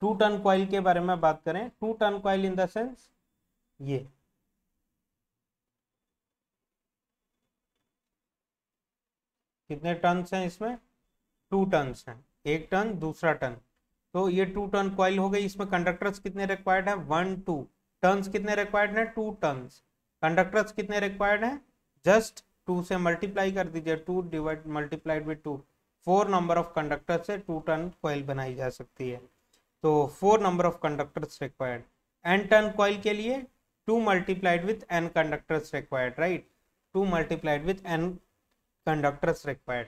2 टर्न कॉइल के बारे में बात करें, 2 turn coil in the sense ये कितने टर्न्स हैं इसमें, 2 टर्न्स हैं, एक टर्न दूसरा टर्न। तो ये 2 टर्न कॉइल हो गई। इसमें कंडक्टर्स कितने रिक्वायर्ड है, 1 2। टर्न्स कितने रिक्वायर्ड है, 2 टर्न्स। कंडक्टर्स कितने रिक्वायर्ड है, जस्ट 2 से मल्टीप्लाई कर दीजिए, 2 divide multiplied with 2। 4 number of conductor से 2 टर्न कॉइल बनाई जा सकती है। तो 4 number of conductors required. N turn coil के लिए 2 multiplied with N conductors required, right, 2 multiplied with N conductors required.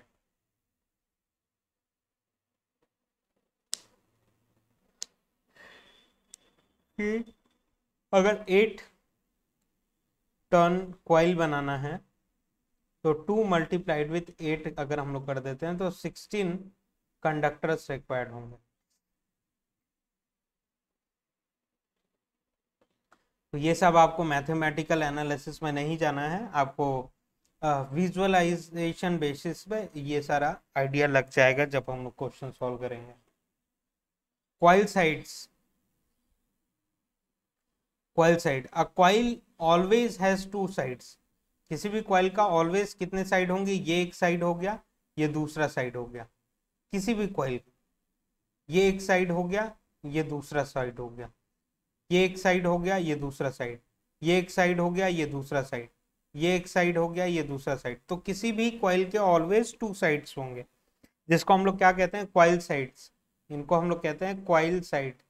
अगर 8 टर्न कॉइल बनाना है तो 2 मल्टीप्लाइड विथ 8 अगर हम लोग कर देते हैं तो 16 कंडक्टर्स रिक्वायर्ड होंगे। तो ये सब आपको मैथमेटिकल एनालिसिस में नहीं जाना है, आपको विजुअलाइजेशन बेसिस पे ये सारा आइडिया लग जाएगा जब हम लोग क्वेश्चन सॉल्व करेंगे। Coil sides, coil side, a coil always has 2 sides. किसी भी कॉइल का ऑलवेज कितने साइड होंगे, ये एक साइड हो गया, ये दूसरा साइड हो गया। किसी भी कॉइल, ये एक साइड हो गया, ये दूसरा साइड हो गया, ये एक साइड हो गया, ये दूसरा साइड, ये एक साइड हो गया, ये दूसरा साइड, ये एक साइड हो गया, ये दूसरा साइड। तो किसी भी कॉइल के ऑलवेज 2 साइड्स होंगे, जिसको हम लोग क्या कहते हैं, कॉइल साइड्स। इनको हम लोग कहते हैं कॉइल साइड,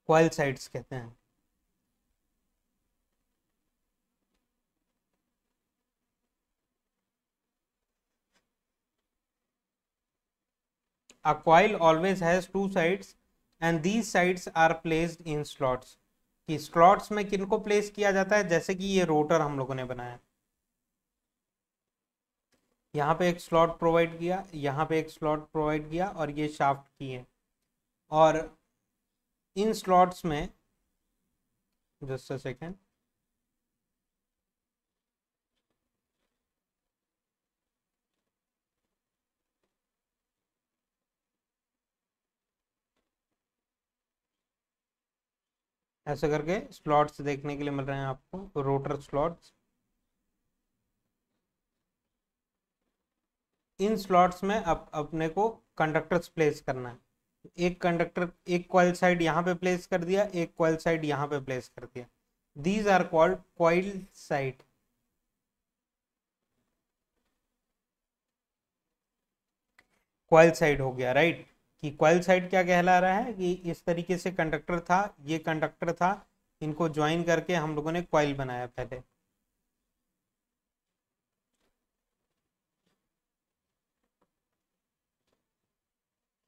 कॉइल साइड्स कहते हैं। A coil always has 2 sides and these sides are placed in slots। कि स्लॉट्स में किनको प्लेस किया जाता है, जैसे कि ये रोटर हम लोगों ने बनाया, यहाँ पे एक स्लॉट प्रोवाइड किया, यहाँ पे एक स्लॉट प्रोवाइड किया और ये शाफ्ट किए। और इन स्लॉट्स में, जस्ट अ सेकेंड, ऐसे करके स्लॉट्स देखने के लिए मिल रहे हैं आपको, रोटर स्लॉट्स। इन स्लॉट्स में अपने को कंडक्टर्स प्लेस करना है। एक कंडक्टर, एक कॉइल साइड यहाँ पे प्लेस कर दिया, एक कॉइल साइड यहाँ पे प्लेस कर दिया। These are called coil side. Coil side हो गया, राइट। कि कॉइल साइड क्या कहला रहा है कि इस तरीके से कंडक्टर था, ये कंडक्टर था, इनको ज्वाइन करके हम लोगों ने कॉइल बनाया पहले।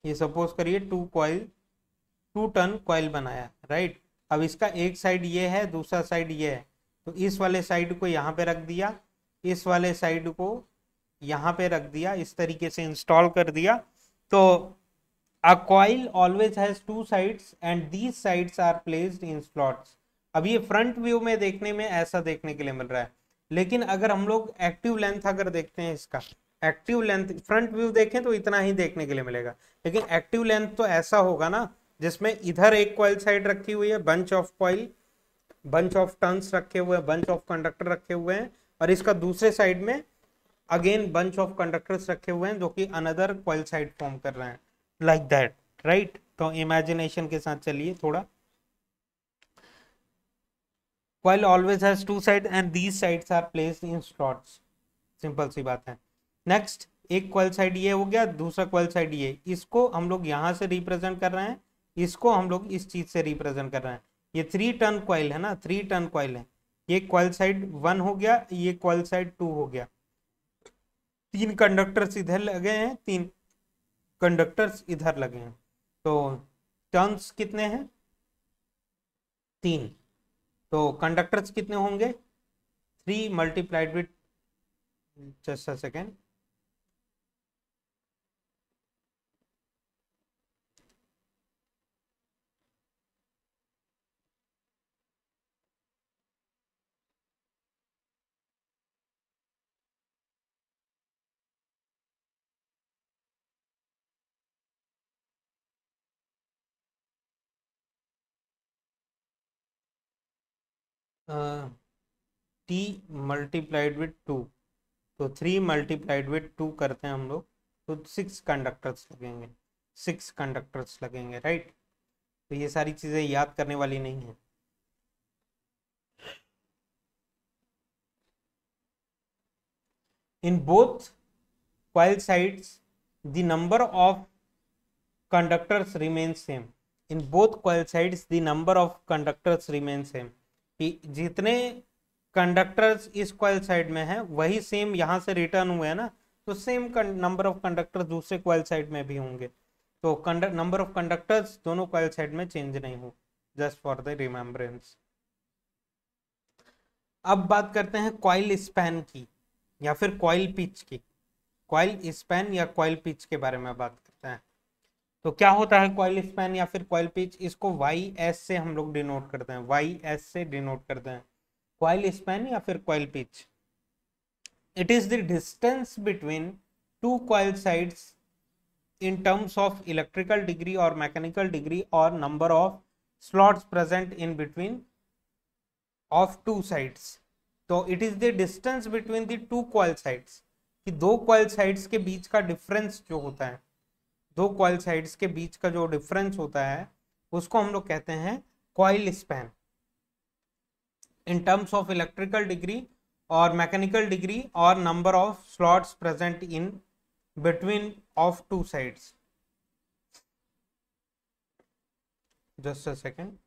ये सपोज करिए 2 टन कॉइल बनाया, राइट। अब इसका एक साइड ये है, दूसरा साइड ये है, तो इस वाले साइड को यहाँ पे रख दिया, इस वाले साइड को यहाँ पे रख दिया, इस तरीके से इंस्टॉल कर दिया। तो a coil always has 2 sides and these sides are placed in slots। अब ये फ्रंट व्यू में देखने में ऐसा देखने के लिए मिल रहा है, लेकिन अगर हम लोग एक्टिव लेंथ अगर देखते हैं, इसका एक्टिव लेंथ फ्रंट व्यू देखें तो इतना ही देखने के लिए मिलेगा, लेकिन एक्टिव लेंथ तो ऐसा होगा ना, जिसमें इधर एक कॉइल साइड रखी हुई है, bunch of coil, bunch of turns रखे हुए हैं, बंच ऑफ कंडक्टर रखे हुए हैं, और इसका दूसरे साइड में अगेन बंच ऑफ कंडक्टर्स रखे हुए हैं जो कि अनदर कॉइल साइड फॉर्म कर रहे हैं, लाइक दैट, राइट। तो इमेजिनेशन के साथ चलिए थोड़ा। coil always has two sides and these sides are placed in slots. Simple सी बात है. नेक्स्ट, एक कॉइल साइड ये हो गया, दूसरा कॉइल साइड ये, इसको हम लोग यहां से रिप्रेजेंट कर रहे हैं, इसको हम लोग इस चीज से रिप्रेजेंट कर रहे हैं. ये 3 टर्न कॉइल है ना, 3 टर्न कॉइल है. ये कॉइल साइड 1 हो गया, ये कॉइल साइड 2 हो गया. 3 कंडक्टर्स इधर लगे हैं, 3 कंडक्टर्स इधर लगे हैं. तो टर्न्स कितने हैं? 3. तो कंडक्टर्स कितने होंगे? 3 × just a second. T multiplied with 2, तो 3 × 2 करते हैं हम लोग, तो 6 कंडक्टर्स लगेंगे. 6 कंडक्टर्स लगेंगे, राइट. तो ये सारी चीजें याद करने वाली नहीं है. In both coil sides the number of conductors remains same. In both coil sides the number of conductors remains same. कि जितने कंडक्टर्स इस कॉइल साइड में है वही सेम यहां से रिटर्न हुए हैं ना, तो सेम नंबर ऑफ कंडक्टर्स दूसरे कॉइल साइड में भी होंगे. तो नंबर ऑफ कंडक्टर्स दोनों कॉइल साइड में चेंज नहीं हो. Just for the remembrance. अब बात करते हैं कॉइल स्पैन की या फिर कॉइल पिच की. कॉइल स्पैन या कॉइल पिच के बारे में बात करते हैं. तो क्या होता है कॉइल स्पैन या फिर कॉइल पिच? इसको वाई एस से हम लोग डिनोट करते हैं, वाई एस से डिनोट करते हैं. कॉइल स्पैन या फिर coil pitch, it is the distance between to coil sides in terms of electrical degree or mechanical degree or number of slots present in between of two sides. तो it is the distance between the two coil sides, कि दो coil sides के बीच का डिफरेंस जो होता है, दो coil sides के बीच का जो डिफरेंस होता है उसको हम लोग कहते हैं coil span. In terms of electrical degree or mechanical degree or number of slots present in between of two sides. Just a second.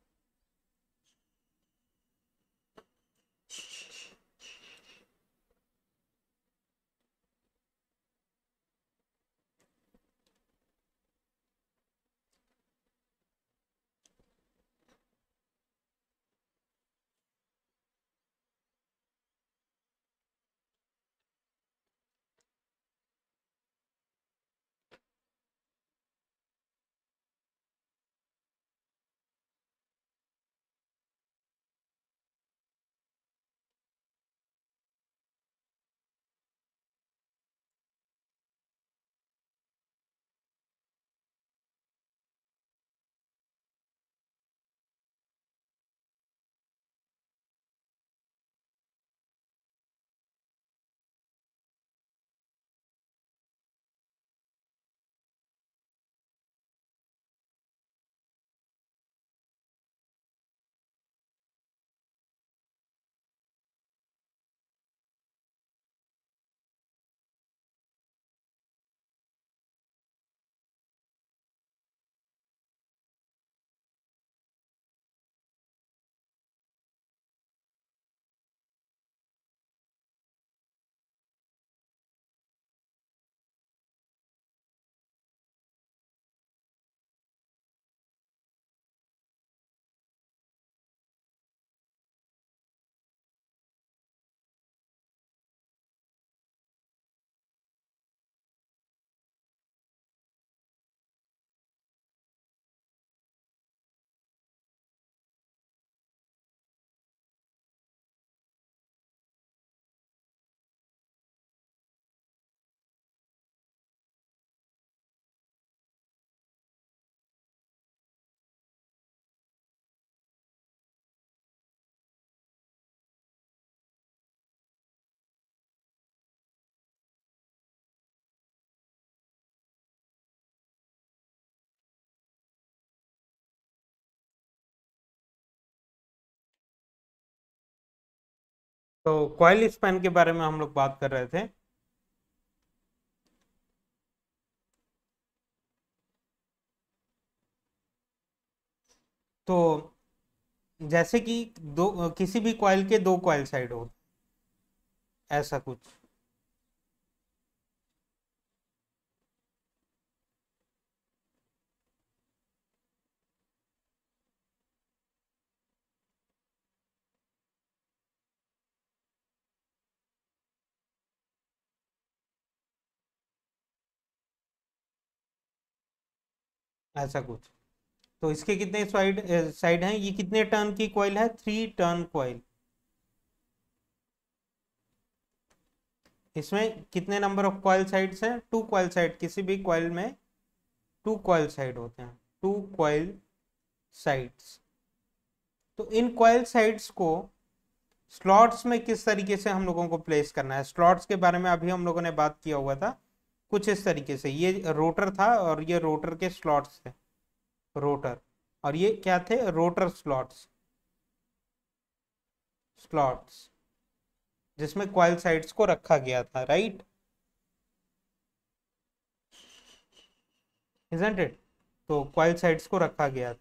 तो कॉइल स्पैन के बारे में हम लोग बात कर रहे थे। तो जैसे कि दो किसी भी कॉइल के दो कॉइल साइड हो, ऐसा कुछ। ऐसा कुछ। तो इसके कितने साइड साइड हैं, ये कितने टर्न की कॉइल है, 3 टर्न कॉइल। इसमें कितने नंबर ऑफ कॉइल साइड्स हैं, 2 कॉइल साइड, किसी भी कॉइल में 2 कॉइल साइड होते हैं, 2 कॉइल साइड्स। तो इन कॉइल साइड्स को स्लॉट्स में किस तरीके से हम लोगों को प्लेस करना है, स्लॉट्स के बारे में अभी हम लोगों ने बात किया हुआ था। कुछ इस तरीके से, ये रोटर था और ये रोटर के स्लॉट्स थे, रोटर, और ये क्या थे, रोटर स्लॉट्स, स्लॉट्स जिसमें कॉइल साइड्स को रखा गया था, राइट, इजंट इट। तो कॉइल साइड्स को रखा गया था।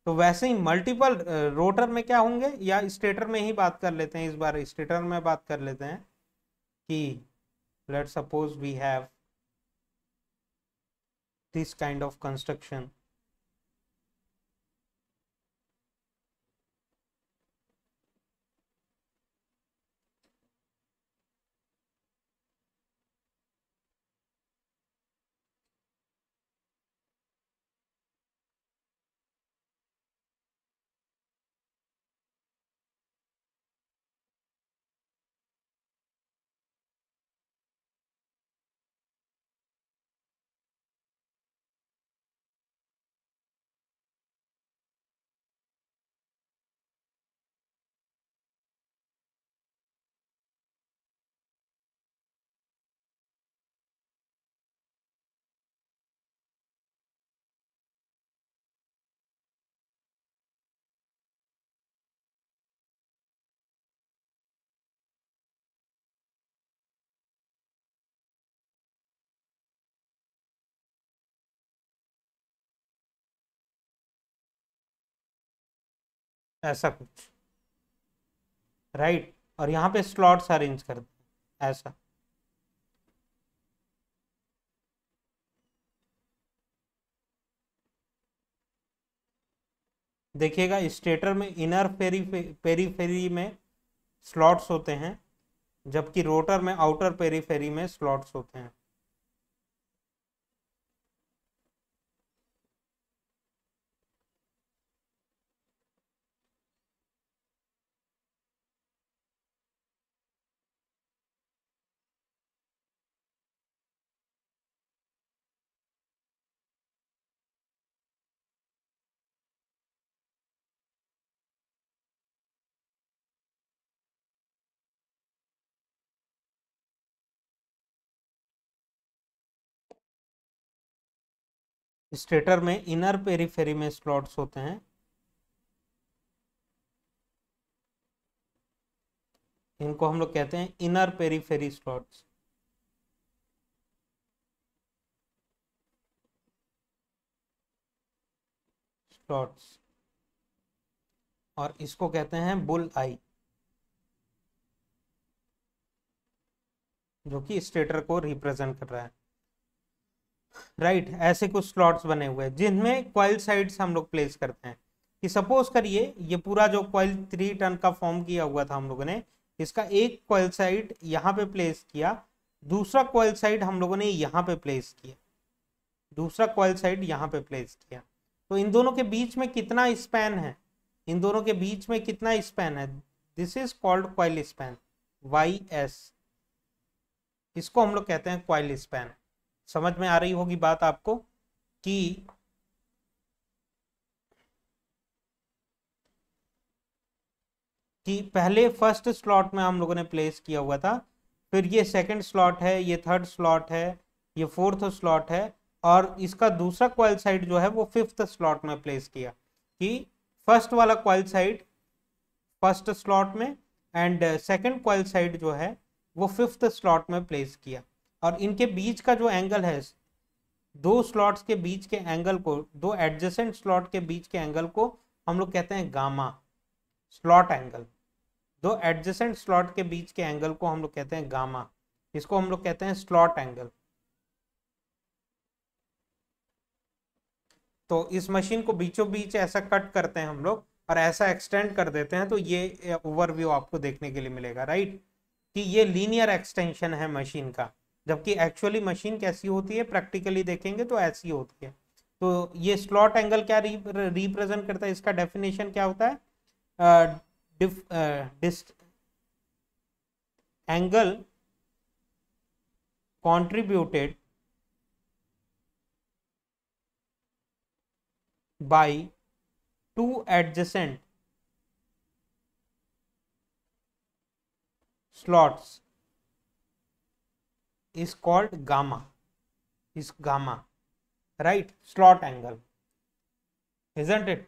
तो वैसे ही मल्टीपल रोटर में क्या होंगे, या स्टेटर में ही बात कर लेते हैं, इस बार स्टेटर में बात कर लेते हैं कि let suppose we have this kind of construction. ऐसा कुछ, राइट, और यहाँ पे स्लॉट्स अरेंज करते हैं, ऐसा। देखिएगा स्टेटर में इनर पेरीफेरी में स्लॉट्स होते हैं, जबकि रोटर में आउटर पेरीफेरी में स्लॉट्स होते हैं। स्टेटर में इनर पेरीफेरी में स्लॉट्स होते हैं, इनको हम लोग कहते हैं इनर पेरीफेरी स्लॉट्स, स्लॉट्स, और इसको कहते हैं बुल आई, जो कि स्टेटर को रिप्रेजेंट कर रहा है, राइट। ऐसे कुछ स्लॉट्स बने हुए हैं जिनमें कॉइल साइड्स हम लोग प्लेस करते हैं। कि सपोज करिए ये पूरा जो कॉइल 3 टर्न का फॉर्म किया हुआ था हम लोगों ने, इसका एक कॉइल साइड यहाँ पे प्लेस किया, दूसरा कॉइल साइड हम लोगों ने यहाँ पे प्लेस किया, दूसरा कॉइल साइड यहाँ पे प्लेस किया। तो इन दोनों के बीच में कितना स्पैन है, इन दोनों के बीच में कितना स्पैन है, this is called coil span, Y S, इसको हम लोग कहते हैं कॉइल स्पैन। समझ में आ रही होगी बात आपको कि पहले फर्स्ट स्लॉट में हम लोगों ने प्लेस किया हुआ था, फिर ये सेकंड स्लॉट है, ये थर्ड स्लॉट है, ये फोर्थ स्लॉट है, और इसका दूसरा कॉइल साइड जो है वो फिफ्थ स्लॉट में प्लेस किया। कि फर्स्ट वाला कॉइल साइड फर्स्ट स्लॉट में, एंड सेकंड कॉइल साइड जो है वो 5th स्लॉट में प्लेस किया, और इनके बीच का जो एंगल है, दो स्लॉट्स के बीच के एंगल को, दो एडजेसेंट स्लॉट के बीच के एंगल को हम लोग कहते हैं गामा, स्लॉट एंगल। दो एडजेसेंट स्लॉट के बीच के एंगल को हम लोग कहते हैं गामा, इसको हम लोग कहते हैं स्लॉट एंगल। तो इस मशीन को बीचों बीच ऐसा कट करते हैं हम लोग और ऐसा एक्सटेंड कर देते हैं, तो ये ओवरव्यू आपको देखने के लिए मिलेगा, राइट, कि ये लीनियर एक्सटेंशन है मशीन का, जबकि एक्चुअली मशीन कैसी होती है प्रैक्टिकली देखेंगे तो ऐसी होती है। तो ये स्लॉट एंगल क्या रिप्रेजेंट करता है, इसका डेफिनेशन क्या होता है, angle contributed by two adjacent slots is called gamma, is gamma, right, slot angle, isn't it?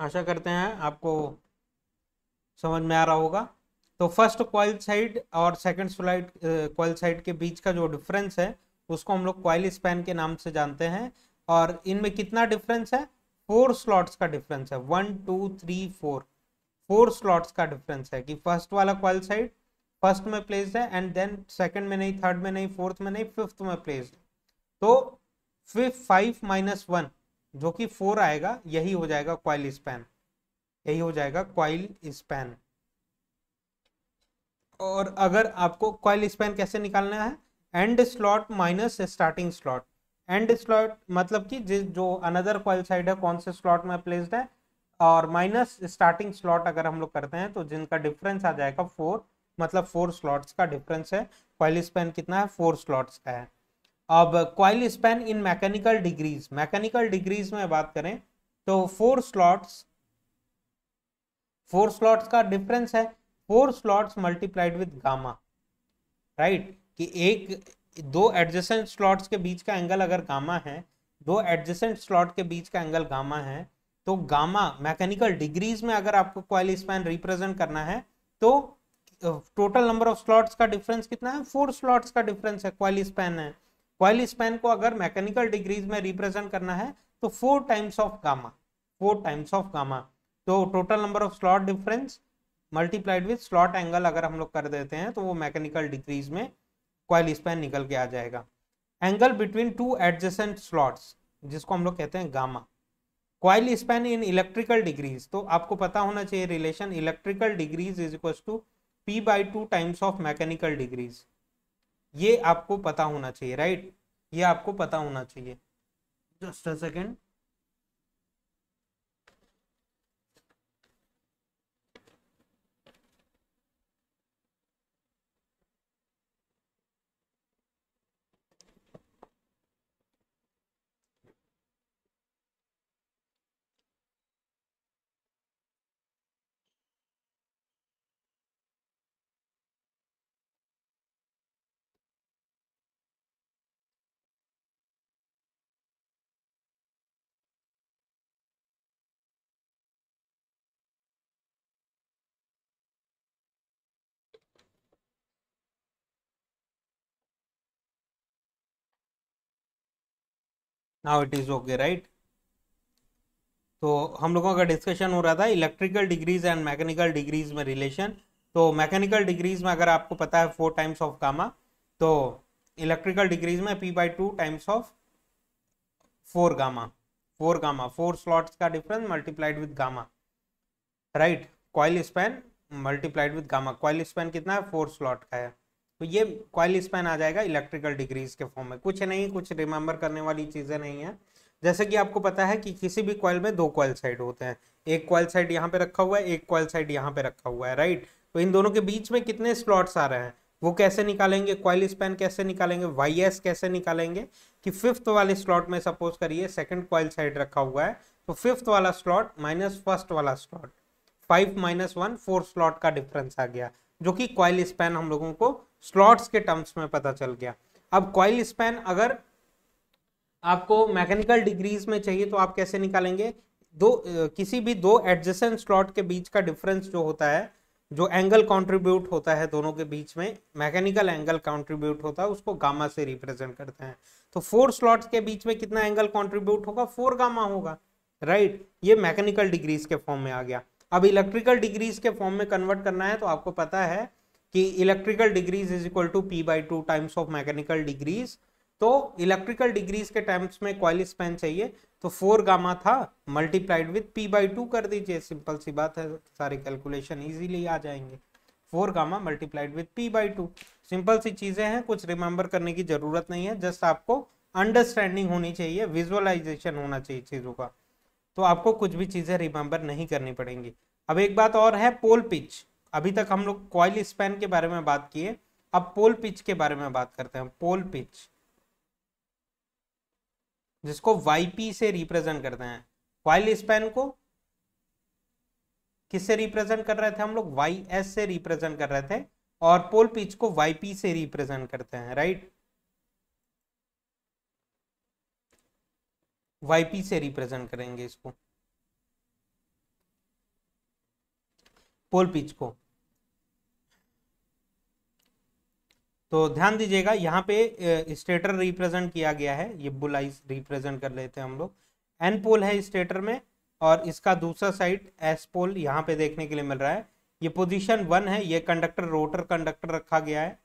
आशा करते हैं आपको समझ में आ रहा होगा। तो फर्स्ट कॉइल साइड और सेकंड कॉइल साइड के बीच का जो डिफरेंस है उसको हम लोग कॉइल स्पैन के नाम से जानते हैं, और इनमें कितना डिफरेंस है, 4 स्लॉट्स का डिफरेंस है, 1 2 3 4, 4 स्लॉट्स का डिफरेंस है, कि फर्स्ट वाला कॉइल साइड फर्स्ट में प्लेस्ड है, एंड देन सेकंड में नहीं, थर्ड में नहीं, फोर्थ में नहीं, फिफ्थ में प्लेस्ड। तो 5 - 1 जो कि 4 आएगा, यही हो जाएगा कॉइल स्पैन, यही हो जाएगा कॉइल स्पैन। और अगर आपको कॉइल स्पैन कैसे निकालना है, and slot minus starting slot. And slot मतलब कि जो अनदर कॉइल साइड है कौन से स्लॉट में प्लेस्ड है, और माइनस स्टार्टिंग स्लॉट अगर हम लोग करते हैं तो जिनका डिफरेंस आ जाएगा 4, मतलब 4 स्लॉट्स का डिफरेंस है। कॉइल स्पैन कितना है, 4 स्लॉट्स का है। अब कॉइल स्पैन इन मैकेनिकल डिग्रीज, मैकेनिकल डिग्रीज में बात करें तो 4 स्लॉट्स का डिफरेंस है 4 slots multiplied with gamma, right, कि दो एडजेसेंट स्लॉट्स के बीच का एंगल अगर गामा है, दो एडजेसेंट स्लॉट के बीच का एंगल गामा है, तो गामा मैकेनिकल डिग्रीज में अगर आपको कॉइल स्पैन रिप्रेजेंट करना है तो टोटल नंबर ऑफ स्लॉट्स का डिफरेंस कितना है, 4 स्लॉट्स का डिफरेंस है, कॉइल स्पैन है। कॉइल स्पैन को अगर मैकेनिकल डिग्रीज में रिप्रेजेंट करना है तो 4 times of gamma, 4 times of gamma. तो total number of slot difference multiplied with slot angle अगर हम लोग कर देते हैं तो वो मैकेनिकल डिग्रीज में कॉइल स्पैन निकल के आ जाएगा। Angle between two adjacent slots जिसको हम लोग कहते हैं gamma. Coil span in electrical degrees, तो आपको पता होना चाहिए relation, electrical degrees is equal to P/2 times of mechanical degrees, ये आपको पता होना चाहिए, राइट, ये आपको पता होना चाहिए। Just a second, now it is okay, right. तो हम लोगों का डिस्कशन हो रहा था electrical degrees and mechanical degrees में रिलेशन। तो मैकेनिकल डिग्रीज में अगर आपको पता है 4 टाइम्स ऑफ गामा, तो इलेक्ट्रिकल डिग्रीज में P/2 times of 4 gamma, 4 slots का difference multiplied with gamma, right, coil span multiplied with gamma. Coil span कितना है, 4 स्लॉट का है, तो ये कॉइल स्पैन आ जाएगा इलेक्ट्रिकल डिग्रीज के फॉर्म में। कुछ नहीं, कुछ रिमेंबर करने वाली चीजें नहीं है। जैसे कि आपको पता है कि किसी भी कॉइल में 2 कॉइल साइड होते हैं, एक कॉइल साइड यहाँ पे रखा हुआ है, एक कॉइल साइड यहाँ पे रखा हुआ है, राइट। तो इन दोनों के बीच में कितने स्लॉट्स आ रहे हैं वो कैसे निकालेंगे, कॉइल स्पैन कैसे निकालेंगे, YS कैसे निकालेंगे, कि 5th वाले स्लॉट में सपोज करिए सेकंड कॉइल साइड रखा हुआ है, तो 5th वाला स्लॉट माइनस फर्स्ट वाला स्लॉट, 5 - 1 4 स्लॉट का डिफरेंस आ गया, जो कि कॉइल स्पैन हम लोगों को स्लॉट्स के टर्म्स में पता चल गया। अब कॉइल स्पैन अगर आपको मैकेनिकल डिग्रीज में चाहिए तो आप कैसे निकालेंगे, किसी भी दो एडजेसेंट स्लॉट के बीच का डिफरेंस जो होता है, जो एंगल कंट्रीब्यूट होता है दोनों के बीच में, मैकेनिकल एंगल कंट्रीब्यूट होता है, उसको गामा से रिप्रेजेंट करते हैं। तो 4 स्लॉट्स के बीच में कितना एंगल कंट्रीब्यूट होगा, 4 गामा होगा, राइट। ये मैकेनिकल डिग्रीज के फॉर्म में आ गया। अब इलेक्ट्रिकल डिग्रीज के फॉर्म में कन्वर्ट करना है तो आपको पता है कि electrical degrees is equal to p/2 times of mechanical degrees. तो इलेक्ट्रिकल डिग्रीज के टर्म्स में कॉइल स्पैन चाहिए, तो 4 गामा था मल्टीप्लाइड विद p/2 कर दीजिए, सिंपल सी बात है, सारे कैलकुलेशन इजीली आ जाएंगे। 4 gamma multiplied with p/2, simple सी चीजें हैं, कुछ रिमेंबर करने की जरूरत नहीं है, जस्ट आपको अंडरस्टैंडिंग होनी चाहिए, विजुअलाइजेशन होना चाहिए चीजों का, तो आपको कुछ भी चीजें रिमेंबर नहीं करनी पड़ेंगी। अब एक बात और है, पोल पिच। अभी तक हम लोग कॉइल स्पैन के बारे में बात किए, अब पोल पिच के बारे में बात करते हैं। पोल पिच, जिसको YP से रिप्रेजेंट करते हैं। कॉइल स्पैन को किससे रिप्रेजेंट कर रहे थे हम लोग, YS से रिप्रेजेंट कर रहे थे, और पोल पिच को YP से रिप्रेजेंट करते हैं, राइट। YP से रिप्रेजेंट करेंगे इसको, पोल पिच को। तो ध्यान दीजिएगा, यहाँ पे स्टेटर रिप्रेजेंट किया गया है, ये बुल आइस रिप्रेजेंट कर लेते हैं हम लोग। N पोल है स्टेटर में, और इसका दूसरा साइड S पोल यहाँ पे देखने के लिए मिल रहा है। ये पोजीशन 1 है, ये कंडक्टर रोटर कंडक्टर रखा गया है,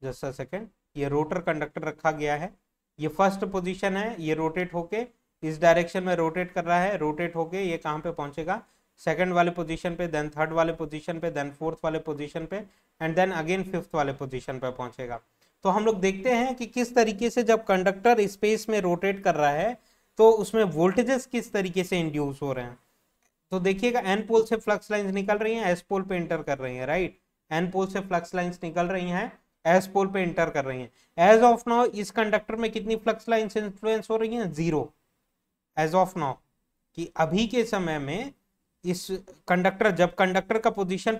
जस्ट अ सेकेंड, ये रोटर कंडक्टर रखा गया है। ये फर्स्ट पोजीशन है, ये रोटेट होके इस डायरेक्शन में रोटेट कर रहा है, रोटेट होके ये कहाँ पे पहुंचेगा, सेकंड वाले पोजीशन पे, देन थर्ड वाले पोजीशन पे, देन फोर्थ वाले पोजीशन पे, एंड देन अगेन फिफ्थ वाले पोजीशन पे पहुंचेगा। तो हम लोग देखते हैं कि किस तरीके से जब कंडक्टर स्पेस में रोटेट कर रहा है तो उसमें वोल्टेजेस किस तरीके से इंड्यूस हो रहे हैं। तो देखिएगा, एन पोल से फ्लक्स लाइंस निकल रही हैं, एस पोल पे इंटर कर रही हैं, राइट। एन पोल से फ्लक्स लाइंस निकल रही हैं, एस पोल पे इंटर कर रही हैं। एज ऑफ नाउ इस कंडक्टर में कितनी फ्लक्स लाइंस इन्फ्लुएंस हो रही हैं, 0। एज ऑफ नाउ, कि अभी के समय में इस कंडक्टर, जब कंडक्टर का पोजीशन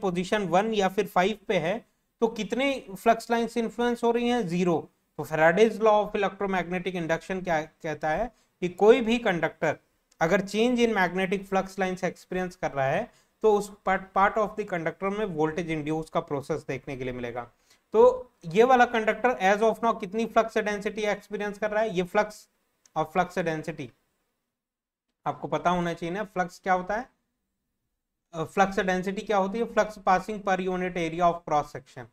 1 या फिर 5 पे है, तो कितने फ्लक्स लाइंस इन्फ्लुएंस हो रही हैं, 0। तो Faraday's law of electromagnetic induction क्या कहता है कि कोई भी कंडक्टर अगर change in magnetic flux lines experience कर रहा है तो उस पार्ट ऑफ द कंडक्टर में वोल्टेज इंड्यूस का प्रोसेस देखने के लिए मिलेगा। तो ये वाला कंडक्टर एज ऑफ नाउ कितनी फ्लक्स डेंसिटी एक्सपीरियंस कर रहा है, ये फ्लक्स और फ्लक्स डेंसिटी आपको पता होना चाहिए ना। फ्लक्स क्या होता है, फ्लक्स डेंसिटी क्या होती है, flux passing per unit area of cross section,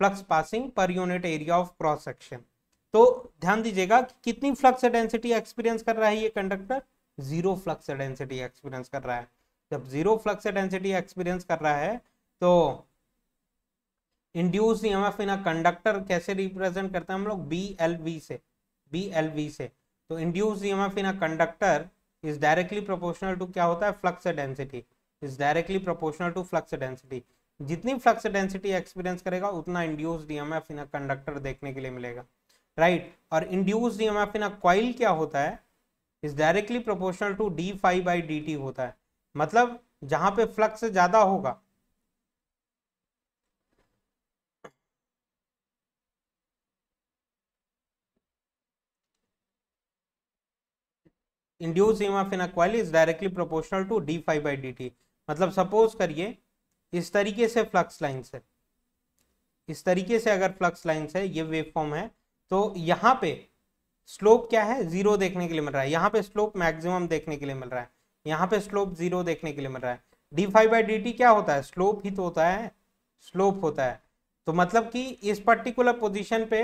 flux passing per unit area of cross section. तो ध्यान दीजिएगा कि कितनी फ्लक्स डेंसिटी एक्सपीरियंस कर रहा है ये कंडक्टर, 0 फ्लक्स डेंसिटी एक्सपीरियंस कर रहा है। जब 0 फ्लक्स डेंसिटी एक्सपीरियंस कर रहा है तो induce EMF in a conductor कैसे रिप्रेजेंट करते हैं हम लोग, BLV से, BLV से। तो induce EMF in a conductor is directly proportional to क्या होता है, flux density, is directly proportional to flux density. जितनी फ्लक्स डेंसिटी एक्सपीरियंस करेगा उतना induced EMF in a conductor देखने के लिए मिलेगा, राइट। और induced EMF in a coil क्या होता है, is directly proportional to d∅dt होता है। मतलब जहां पे फ्लक्स ज्यादा होगा, induced EMF in a coil is directly proportional to d∅dt। मतलब सपोज करिए इस तरीके से फ्लक्स लाइंस है, इस तरीके से अगर फ्लक्स लाइंस है, ये वेव फॉर्म है, तो यहाँ पे स्लोप क्या है, 0 देखने के लिए मिल रहा है, यहाँ पे स्लोप मैक्सिमम देखने के लिए मिल रहा है, यहाँ पे स्लोप 0 देखने के लिए मिल रहा है। d∅dt क्या होता है, स्लोप ही तो होता है, स्लोप होता है। तो मतलब कि इस पर्टिकुलर पोजीशन पे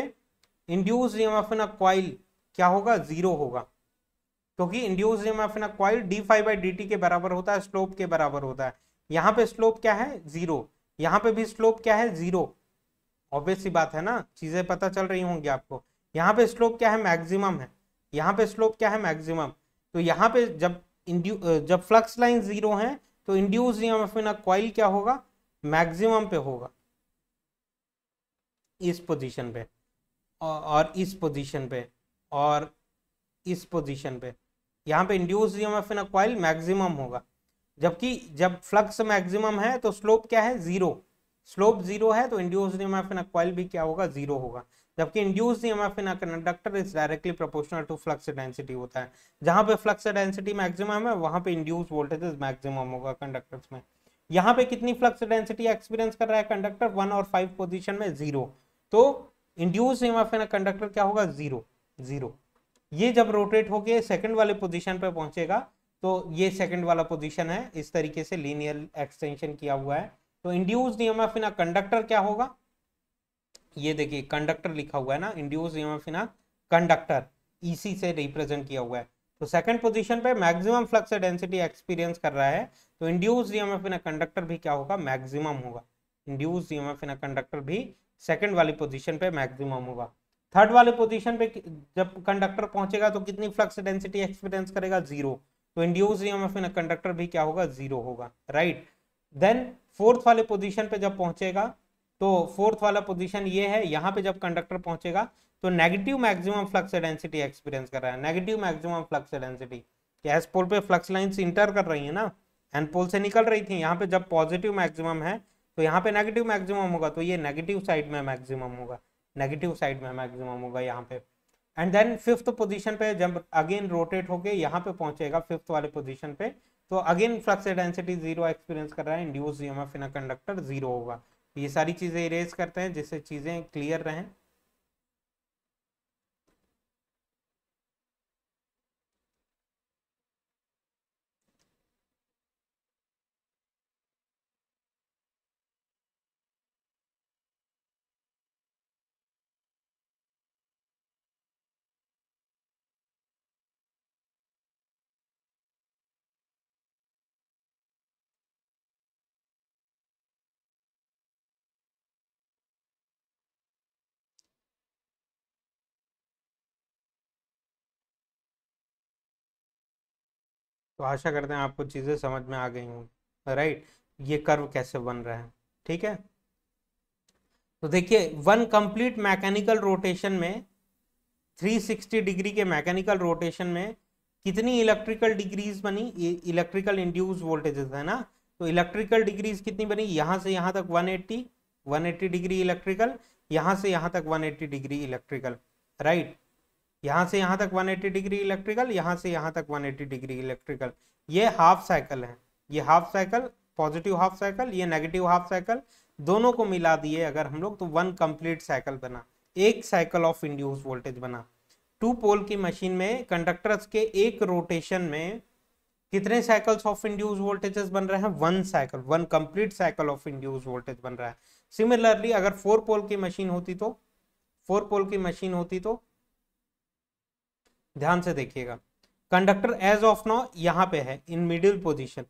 induced EMF in a coil क्या होगा, 0 होगा, क्योंकि induced EMF in a coil d∅dt के बराबर होता है, स्लोप के बराबर होता है। यहाँ पे स्लोप क्या है, 0, यहाँ पे भी स्लोप क्या है, 0। ऑब्वियस सी बात है ना, चीजें पता चल रही होंगी आपको। यहाँ पे स्लोप क्या है, मैक्सिमम है, यहाँ पे स्लोप क्या है, मैक्सिमम। तो यहाँ पे जब फ्लक्स लाइन 0 है तो induced EMF in a coil क्या होगा, मैक्सिमम पे होगा, इस पोजीशन पे, और इस पोजीशन पे, और इस पोजीशन पे। यहाँ पे induced EMF in a coil maximum होगा, जबकि जब फ्लक्स मैक्सिमम है तो स्लोप क्या है, 0। स्लोप जीरो है तो induced EMF in a coil भी क्या होगा, जीरो होगा, जबकि induced EMF in a conductor is directly proportional to flux density होता है। जहां पे फ्लक्स डेंसिटी मैक्सिमम है वहां पे इंड्यूस वोल्टेज मैक्सिमम होगा कंडक्टर्स में। यहाँ पे कितनी फ्लक्स डेंसिटी एक्सपीरियंस कर रहा है कंडक्टर, 1 और 5 पोजीशन में 0, तो induce EMF in a conductor क्या होगा, 0 0। ये जब रोटेट होके सेकंड वाले पोजीशन पे पहुंचेगा तो ये सेकंड वाला पोजीशन है, इस तरीके से लीनियर एक्सटेंशन किया हुआ है। तो induced EMF in a conductor क्या होगा, ये देखिए कंडक्टर लिखा हुआ है ना, induced EMF in a conductor, इसी से रिप्रेजेंट किया हुआ है। तो सेकंड पोजीशन पे मैक्सिमम फ्लक्स डेंसिटी एक्सपीरियंस कर रहा है, तो induced EMF in a conductor भी क्या होगा, मैक्सिमम होगा। Induced EMF in a conductor भी सेकंड वाली पोजीशन पे मैक्सिमम होगा। थर्ड वाले पोजीशन पे जब कंडक्टर पहुंचेगा तो कितनी फ्लक्स डेंसिटी एक्सपीरियंस करेगा, 0, तो induced EMF in a conductor भी क्या होगा, 0 होगा, राइट। देन फोर्थ वाले पोजीशन पे जब पहुंचेगा, तो फोर्थ वाला पोजीशन ये है, यहाँ पे जब कंडक्टर पहुंचेगा तो negative maximum flux density experience कर रहा है, negative maximum flux density. S pole पे फ्लक्स लाइंस इंटर कर रही है ना, एन पोल से निकल रही थी, यहाँ पे जब पॉजिटिव मैक्सिमम है तो यहाँ पे नेगेटिव मैक्सिमम होगा, तो ये नेगेटिव साइड में मैक्सिमम होगा, नेगेटिव साइड में मैक्सिमम होगा यहाँ पे। एंड देन फिफ्थ पोजीशन पे जब अगेन रोटेट होके यहाँ पे पहुंचेगा फिफ्थ वाले पोजीशन पे, तो अगेन फ्लक्स डेंसिटी 0 एक्सपीरियंस कर रहा है, induced EMF in a conductor 0 होगा। ये सारी चीजें इरेज करते हैं जिससे चीजें क्लियर रहें। तो आशा करते हैं आपको चीजें समझ में आ गई होंगी, राइट। ये कर्व कैसे बन रहा है, ठीक है। तो देखिए वन कंप्लीट मैकेनिकल रोटेशन में 360 डिग्री के मैकेनिकल रोटेशन में कितनी इलेक्ट्रिकल डिग्रीज बनी, इलेक्ट्रिकल इंड्यूस वोल्टेजेस है ना, तो इलेक्ट्रिकल डिग्रीज कितनी बनी, यहां से यहां तक 180 डिग्री इलेक्ट्रिकल, यहां से यहां तक 180 डिग्री इलेक्ट्रिकल, राइट। यहां से यहां तक 180 डिग्री इलेक्ट्रिकल, यहां से यहां तक 180 डिग्री इलेक्ट्रिकल। ये हाफ साइकिल है, ये half cycle, positive half cycle, ये नेगेटिव हाफ साइकिल, दोनों को मिला दिए अगर हम लोग तो वन कंप्लीट साइकिल बना, एक साइकिल ऑफ इंड्यूस वोल्टेज बना। टू पोल की मशीन में कंडक्टर्स के एक रोटेशन में कितने साइकिल्स ऑफ इंड्यूस वोल्टेजेस बन रहे हैं, one cycle, one complete cycle of induce voltage बन रहा है। सिमिलरली अगर फोर पोल की मशीन होती तो, फोर पोल की मशीन होती तो ध्यान से देखिएगा, कंडक्टर एज ऑफ नाउ यहां पे है in middle position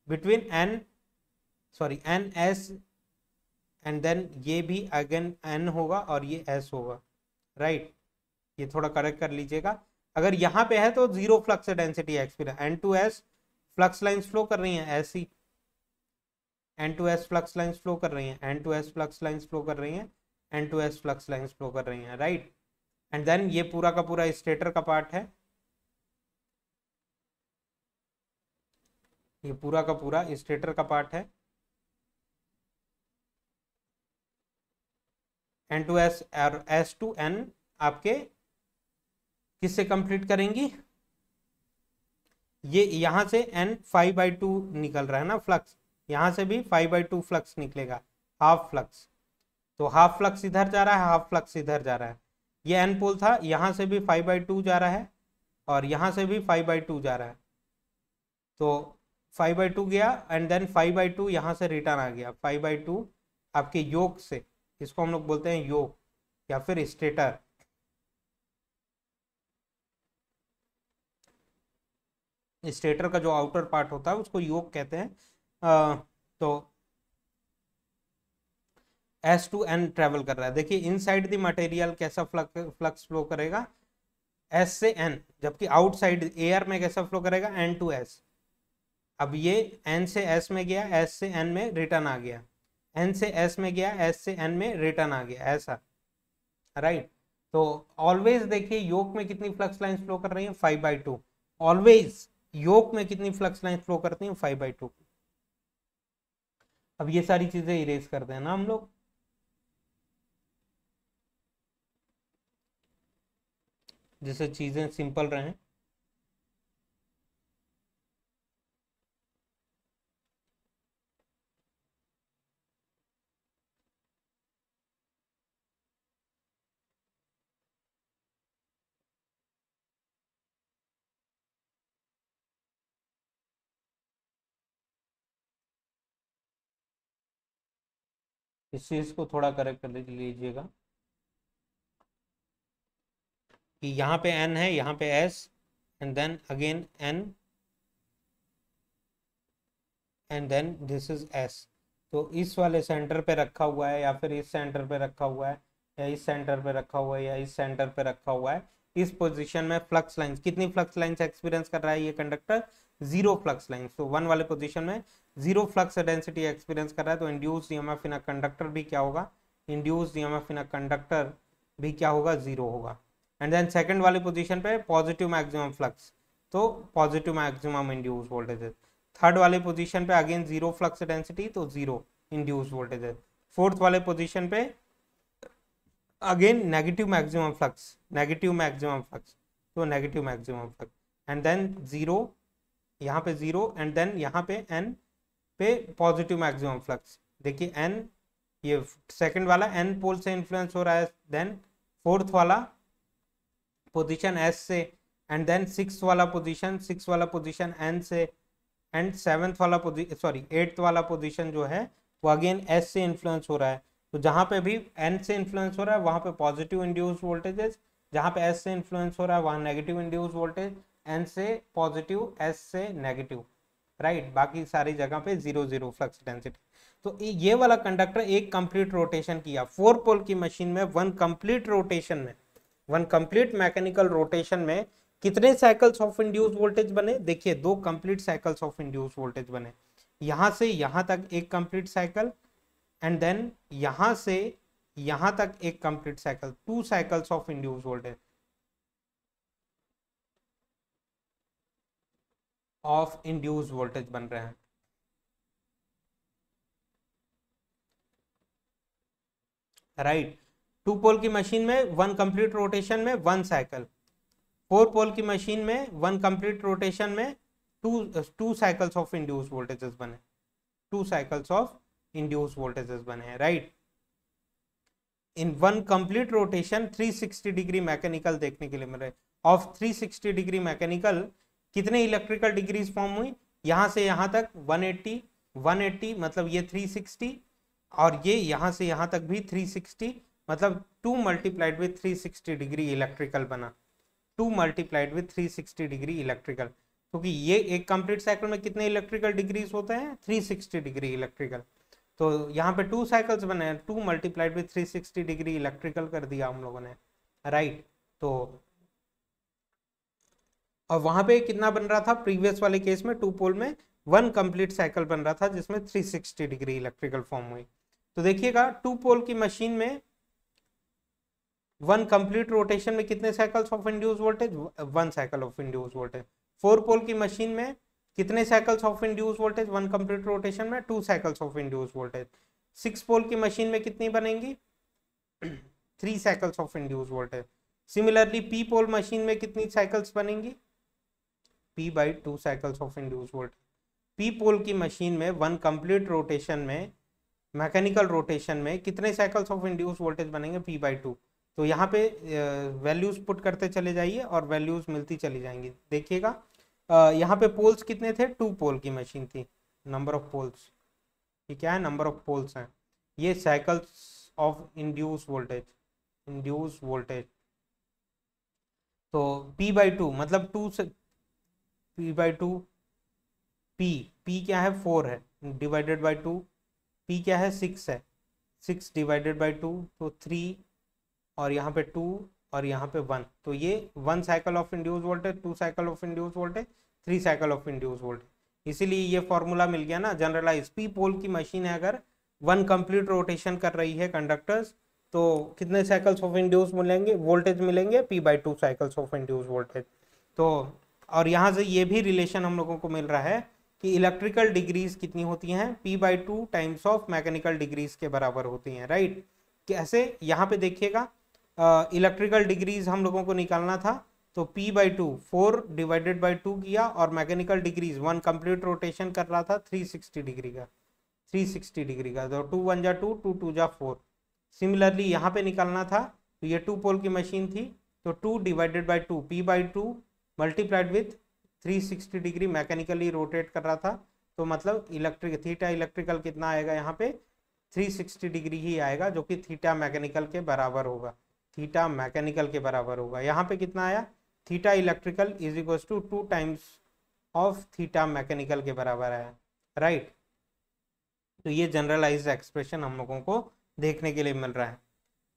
between N S, and then ये भी अगेन एन होगा और ये एस होगा, राइट। ये थोड़ा करेक्ट कर लीजिएगा, अगर यहाँ पे है तो 0 flux density experience, N to S flux lines flow कर रही हैं ऐसी, N to S flux lines flow कर रही हैं, N to S flux lines flow कर रही हैं, N to S flux lines flow कर रही हैं, राइट। एंड देन ये पूरा का पूरा स्टेटर का पार्ट है, ये पूरा का पूरा स्टेटर का पार्ट है, एन टू एस और एस टू एन आपके किससे कंप्लीट करेंगी, ये यहां से एन 5/2 निकल रहा है ना फ्लक्स, यहां से भी 5/2 फ्लक्स निकलेगा, हाफ फ्लक्स। तो हाफ फ्लक्स इधर जा रहा है, हाफ फ्लक्स इधर जा रहा है। ये एन पोल था, यहां से भी 5/2 जा रहा है और यहां से भी 5/2 जा रहा है, तो 5/2 गया एंड देन 5/2 यहां से रिटर्न आ गया, 5/2 आपके योक से, इसको हम लोग बोलते हैं योक या फिर स्टेटर। स्टेटर का जो आउटर पार्ट होता है उसको योक कहते हैं। तो एस टू एन ट्रेवल कर रहा है, देखिए इनसाइड द मटेरियल कैसा फ्लक्स फ्लो करेगा, एस से एन, जबकि आउटसाइड एयर में कैसा फ्लो करेगा, एन टू एस। अब ये एन से एस में गया, एस से एन में रिटर्न आ गया, एन से एस में गया, एस से एन में रिटर्न आ गया, ऐसा, राइट। तो ऑलवेज देखिए योक में कितनी फ्लक्स लाइंस फ्लो कर रही हैं, 5/2, ऑलवेज योक में कितनी फ्लक्स लाइंस फ्लो करती हैं, 5/2। अब ये सारी चीजें इरेज करते हैं ना हम लोग, जिससे चीजें सिंपल रहें। इस चीज को थोड़ा करेक्ट कर लीजिएगा कि यहाँ पे n है, यहाँ पे s, and then again n, and then this is s। तो इस वाले सेंटर पे रखा हुआ है, या फिर इस सेंटर पे रखा हुआ है, या इस सेंटर पे रखा हुआ है, या इस सेंटर पे रखा हुआ है, इस पोजीशन में फ्लक्स लाइंस, कितनी फ्लक्स लाइंस एक्सपीरियंस कर रहा है ये कंडक्टर? Zero flux lines. तो वन वाले पोजीशन में जीरो फ्लक्स डेंसिटी एक्सपीरियंस कर रहा है, तो induce EMF in a conductor भी क्या होगा? Induce EMF in a conductor भी क्या होगा? जीरो होगा। एंड देन सेकंड वाली पोजीशन पे पॉजिटिव मैक्सिमम फ्लक्स, तो positive maximum induce voltage. Third वाले पोजीशन पे अगेन जीरो फ्लक्स डेंसिटी, तो जीरो इंड्यूस वोल्टेज है। फोर्थ वाले पोजीशन पे again negative maximum flux, negative maximum flux, तो negative maximum flux, and then zero, यहाँ पे जीरो, एंड देन यहाँ पे एन पे पॉजिटिव मैक्सिमम फ्लक्स। देखिए एन, ये सेकंड वाला एन पोल से इन्फ्लुएंस हो रहा है, देन फोर्थ वाला पोजीशन एस से, एंड देन सिक्स वाला पोजीशन एन से, एंड सेवेंथ वाला एट्थ वाला पोजीशन जो है वो अगेन एस से इन्फ्लुएंस हो रहा है। तो जहां पे भी एन से इन्फ्लुएंस हो रहा है वहां पे पॉजिटिव इंड्यूस वोल्टेजेस, जहां पे एस से इन्फ्लुएंस हो रहा है वहां नेगेटिव इंड्यूस वोल्टेज, एन से पॉजिटिव, एस से नेगेटिव, राइट। बाकी सारी जगह पे जीरो जीरो फ्लक्स डेंसिटी। तो ये वाला कंडक्टर एक कंप्लीट रोटेशन किया, 4 पोल की मशीन में वन कंप्लीट रोटेशन में, वन कंप्लीट मैकेनिकल रोटेशन में कितने साइकिल्स ऑफ इंड्यूस वोल्टेज बने? देखिए 2 complete cycles of induce voltage बने। यहां से यहां तक एक कंप्लीट साइकिल, एंड देन यहां से यहां तक एक complete cycle, 2 cycles of induce voltage बन रहे हैं, राइट। 2 पोल की मशीन में वन कंप्लीट रोटेशन में 1 साइकिल, 4 पोल की मशीन में वन कंप्लीट रोटेशन में two cycles of induce voltages बने, 2 साइकिल्स ऑफ इंड्यूस वोल्टेजेस बने हैं, right. In one complete rotation 360 degree mechanical देखने के लिए मिल रहे। ऑफ 360 डिग्री मैकेनिकल कितने इलेक्ट्रिकल डिग्रीज फॉर्म हुई? यहां से यहां तक 180, 180 मतलब ये 360, और ये यहां से यहां तक भी 360, मतलब 2 मल्टीप्लाइड विथ 360 डिग्री इलेक्ट्रिकल बना, 2 मल्टीप्लाइड विथ 360 डिग्री इलेक्ट्रिकल। क्योंकि ये एक कंप्लीट साइकिल में कितने इलेक्ट्रिकल डिग्रीज होते हैं? 360 डिग्री इलेक्ट्रिकल। तो यहाँ पे 2 साइकिल्स बने हैं, 2 मल्टीप्लाइड विथ 360 डिग्री इलेक्ट्रिकल कर दिया हम लोगों ने, राइट। तो और वहां पे कितना बन रहा था? प्रीवियस वाले केस में 2 पोल में 1 कंप्लीट साइकिल बन रहा था, जिसमें 360 डिग्री इलेक्ट्रिकल फॉर्म हुई। तो देखिएगा 2 पोल की मशीन में 1 कंप्लीट रोटेशन में कितने cycles of induce voltage? 1 cycle of induce voltage. 4 pole की मशीन में कितने cycles of induce voltage 1 complete rotation में? 2 cycles of induce voltage. 6 pole की मशीन में कितनी बनेंगी? 3 cycles of induce voltage. Similarly P pole machine में कितनी साइकिल्स बनेंगी? p/2 cycles of induce voltage. P pole की मशीन में 1 कंप्लीट रोटेशन में, मैकेनिकल रोटेशन में कितने साइकिल्स ऑफ इंड्यूस वोल्टेज बनेंगे? p/2। तो यहाँ पे वैल्यूज पुट करते चले जाइए और वैल्यूज मिलती चली जाएंगी। देखिएगा यहाँ पे पोल्स कितने थे? 2 पोल की मशीन थी, नंबर ऑफ पोल्स, ये क्या है? नंबर ऑफ पोल्स हैं। ये साइकिल्स ऑफ इंड्यूस वोल्टेज, तो p/2 मतलब 2 से p/2, p क्या है? 4 है, डिवाइडेड बाई 2, p क्या है? 6 है, 6 डिवाइडेड बाई 2, तो 3, और यहाँ पे 2, और यहाँ पे 1। तो ये 1 cycle of induce voltage, 2 cycle of induce voltage, 3 cycle of induce voltage. इसीलिए ये फॉर्मूला मिल गया ना जनरलाइज। पी पोल की मशीन है, अगर 1 कंप्लीट रोटेशन कर रही है कंडक्टर्स, तो कितने साइकिल्स ऑफ इंड्यूस मिलेंगे? वोल्टेज मिलेंगे p/2 cycles of induce voltage. तो और यहाँ से ये भी रिलेशन हम लोगों को मिल रहा है कि इलेक्ट्रिकल डिग्रीज कितनी होती हैं, P/2 times of mechanical degrees के बराबर होती हैं, राइट। कैसे, यहाँ पे देखिएगा इलेक्ट्रिकल डिग्रीज हम लोगों को निकालना था, तो P/2 4 डिवाइडेड बाई 2 किया, और मैकेनिकल डिग्रीज 1 कंप्लीट रोटेशन कर रहा था 360 डिग्री का, 360 डिग्री का, तो 2 1 जा 2, 2 2 जा 4। सिमिलरली यहाँ पे निकालना था, तो ये 2 पोल की मशीन थी, तो 2 divided by 2 P/2 multiplied with 360 degree mechanically rotate कर रहा था, तो मतलब इलेक्ट्रिक थीटा इलेक्ट्रिकल कितना आएगा यहाँ पे 360 डिग्री ही आएगा, जो कि थीटा मैकेनिकल के बराबर होगा, थीटा मैकेनिकल के बराबर होगा। यहाँ पे कितना आया, theta electrical is equal to 2 times of theta mechanical के बराबर आया, राइट। तो ये जनरलाइज्ड एक्सप्रेशन हम लोगों को देखने के लिए मिल रहा है।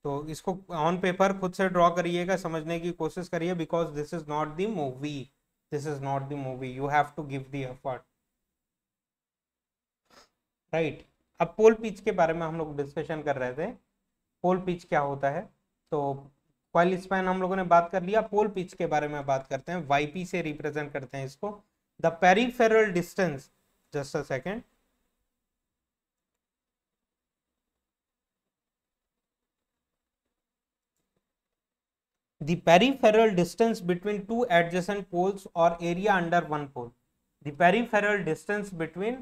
तो इसको ऑन पेपर खुद से ड्रॉ करिएगा, समझने की कोशिश करिए, because this is not the movie, this is not the movie, you have to give the effort, right. अब पोल पिच के बारे में हम लोग डिस्कशन कर रहे थे, पोल पिच क्या होता है। तो कॉइल स्पैन हम लोगों ने बात कर लिया, पोल पिच के बारे में बात करते हैं, YP से रिप्रेजेंट करते हैं इसको। The peripheral distance, just a second, the peripheral distance between two adjacent poles or area under one pole, the peripheral distance between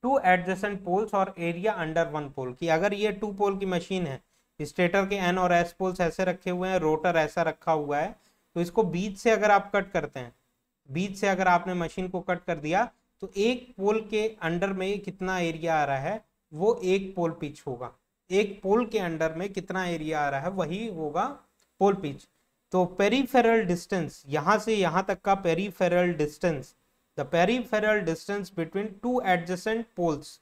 two adjacent poles or area under one pole, कि अगर ये 2 पोल की मशीन है, स्टेटर के N और S पोल्स ऐसे रखे हुए हैं, रोटर ऐसा रखा हुआ है, तो इसको बीच से अगर आप कट करते हैं, बीच से अगर आपने मशीन को कट कर दिया, तो एक पोल के अंडर में कितना एरिया आ रहा है, वो एक पोल पिच होगा, एक पोल के अंडर में कितना एरिया आ रहा है वही होगा पोल पिच। तो पेरीफेरल डिस्टेंस, यहां से यहां तक का peripheral distance, the peripheral distance between two adjacent poles,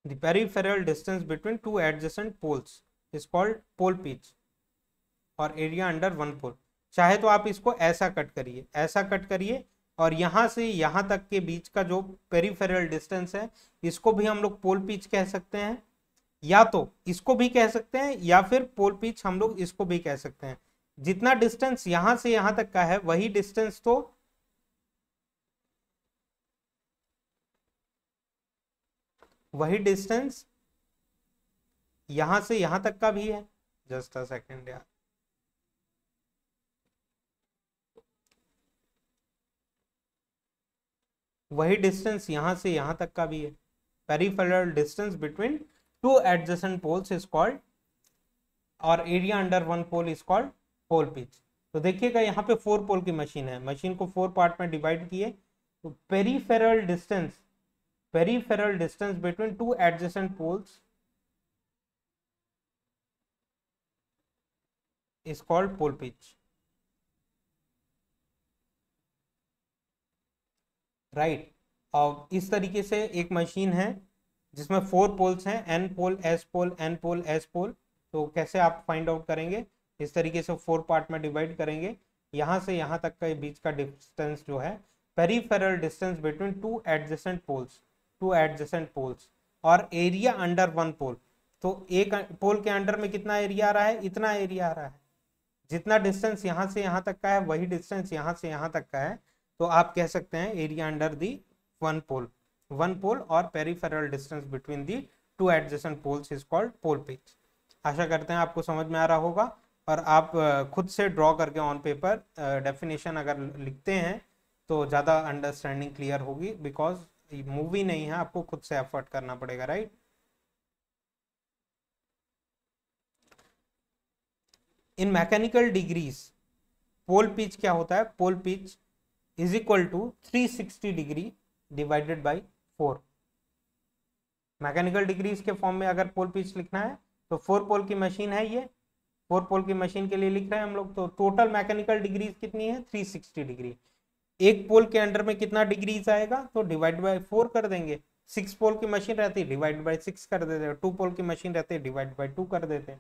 the peripheral distance between two adjacent poles is called pole pitch और एरिया अंडर वन पोल। चाहे तो आप इसको ऐसा कट करिए, ऐसा कट करिए, और यहां से यहां तक के बीच का जो पेरीफेरल डिस्टेंस है, इसको भी हम लोग पोल पिच कह सकते हैं, या तो इसको भी कह सकते हैं, या फिर पोल पिच हम लोग इसको भी कह सकते हैं। जितना डिस्टेंस यहां से यहां तक का है, वही डिस्टेंस तो वही डिस्टेंस यहां से यहां तक का भी है। जस्ट अ सेकेंड यार, वही डिस्टेंस यहां से यहां तक का भी है। Peripheral distance between two adjacent poles is called, और area under one pole is called pole pitch. तो देखिएगा यहाँ पे 4 पोल की मशीन है, मशीन को 4 पार्ट में डिवाइड किए, तो peripheral distance between two adjacent poles is called pole pitch, right. और इस तरीके से एक मशीन है जिसमें 4 पोल्स हैं, N पोल, S पोल, N पोल, S पोल। तो कैसे आप फाइंड आउट करेंगे, इस तरीके से 4 पार्ट में डिवाइड करेंगे, यहाँ से यहाँ तक का बीच का डिस्टेंस जो है peripheral distance between two adjacent poles और एरिया अंडर वन पोल। तो एक पोल के अंडर में कितना एरिया आ रहा है, इतना एरिया आ रहा है, जितना डिस्टेंस यहाँ से यहाँ तक का है वही डिस्टेंस यहाँ से यहाँ तक का है। तो आप कह सकते हैं area under the one pole और peripheral distance between the two adjacent poles is called pole pitch. आशा करते हैं आपको समझ में आ रहा होगा, और आप खुद से ड्रॉ करके ऑन पेपर डेफिनेशन अगर लिखते हैं तो ज़्यादा अंडरस्टैंडिंग क्लियर होगी, बिकॉज मूवी नहीं है, आपको खुद से एफर्ट करना पड़ेगा, right. In mechanical degrees pole pitch क्या होता है, pole pitch is equal to 360 degree divided by 4। Mechanical degrees के फॉर्म में अगर पोल पिच लिखना है तो 4 पोल की मशीन है, ये 4 पोल की मशीन के लिए लिख रहे हैं हम लोग, तो टोटल मैकेनिकल डिग्रीज कितनी है 360 डिग्री। एक पोल के अंडर में कितना डिग्रीज आएगा, तो डिवाइड बाय 4 कर देंगे। 6 पोल की मशीन रहती है डिवाइड बाय 6 कर देते, 2 पोल की मशीन रहती है डिवाइड बाय 2 कर देते,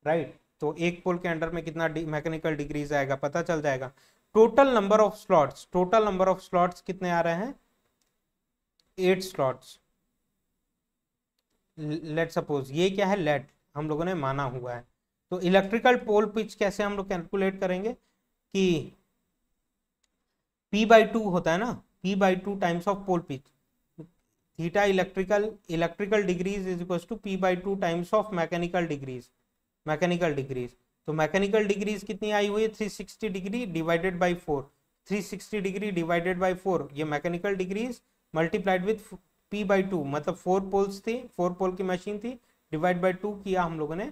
राइट। तो एक पोल के अंडर में कितना मैकेनिकल डिग्रीज आएगा पता चल जाएगा। टोटल नंबर ऑफ स्लॉट्स कितने आ रहे हैं, 8 स्लॉट्स। लेट सपोज ये क्या है, लेट हम लोगों ने माना हुआ है, तो इलेक्ट्रिकल पोल पिच कैसे हम लोग कैलकुलेट करेंगे कि P/2 होता है ना, P/2 times of pole pitch, theta electrical degrees is equal to P/2 times of mechanical degrees. तो मैकेनिकल डिग्रीज कितनी आई हुई है, 360 degree divided by 4, 360 degree divided by 4, ये mechanical degrees multiplied with P/2, मतलब 4 पोल्स थी, 4 पोल की मशीन थी, डिवाइड बाई 2 किया हम लोगों ने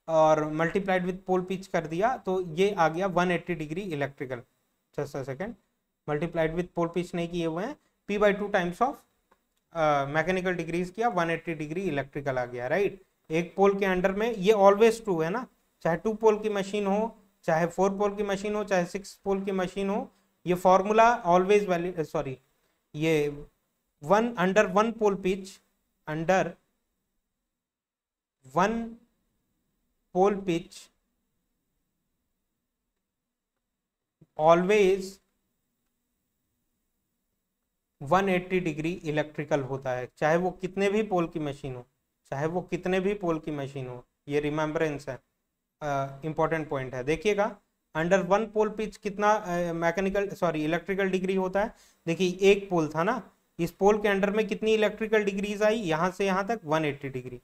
और मल्टीप्लाइड विथ पोल पिच कर दिया, तो ये आ गया 180 degree electrical. Just a second, multiplied with pole pitch नहीं किए हुए हैं, P/2 times of mechanical degrees किया, 180 डिग्री इलेक्ट्रिकल आ गया, राइट। एक पोल के अंडर में, ये ऑलवेज ट्रू है ना, चाहे 2 पोल की मशीन हो, चाहे 4 पोल की मशीन हो, चाहे 6 पोल की मशीन हो, ये फॉर्मूला ऑलवेज वैलिड, सॉरी, ये under one pole pitch, under one pole pitch always 180 degree electrical होता है, चाहे वो कितने भी पोल की मशीन हो, चाहे वो कितने भी पोल की मशीन हो। ये रिमेम्बरेंस है, इंपॉर्टेंट पॉइंट है। देखिएगा अंडर वन पोल पिच कितना इलेक्ट्रिकल डिग्री होता है। देखिए एक पोल था ना, इस पोल के अंडर में कितनी इलेक्ट्रिकल डिग्रीज आई, यहां से यहां तक 180 डिग्री।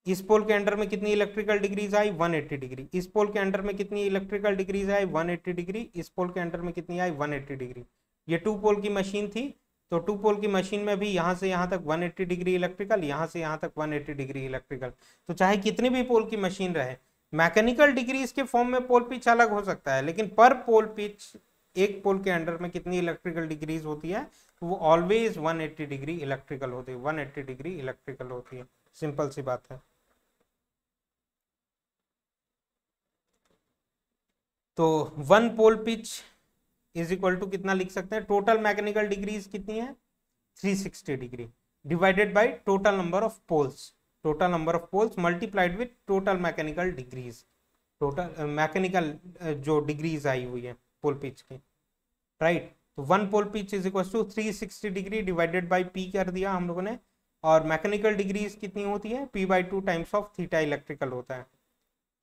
इस पोल के अंडर में कितनी इलेक्ट्रिकल डिग्रीज आई, 180 डिग्री। इस पोल के अंडर में कितनी इलेक्ट्रिकल डिग्रीज आई, 180 डिग्री। इस पोल के अंडर में कितनी आई, 180 डिग्री। ये 2 पोल की मशीन थी, तो 2 पोल की मशीन में भी यहां से यहां तक 180 डिग्री इलेक्ट्रिकल, यहां से यहां तक 180 डिग्री इलेक्ट्रिकल। तो चाहे कितनी भी पोल की मशीन रहे, मैकेनिकल डिग्रीज के फॉर्म में पोल पिच अलग हो सकता है, लेकिन पर पोल पिच एक पोल के अंडर में कितनी इलेक्ट्रिकल डिग्रीज होती है, तो वो ऑलवेज 180 डिग्री इलेक्ट्रिकल होती है, 180 डिग्री इलेक्ट्रिकल होती है। सिंपल सी बात है। तो one pole pitch is equal to कितना लिख सकते हैं, टोटल मैकेनिकल डिग्रीज कितनी है, 360 degree, divided by total number of poles, total number of poles multiplied with total mechanical degrees, total mechanical जो डिग्रीज आई हुई है पोल पिच की, राइट। तो one pole pitch is equal to 360 degree divided by P कर दिया हम लोगों ने, और मैकेनिकल डिग्रीज कितनी होती है, P/2 times of theta electrical होता है,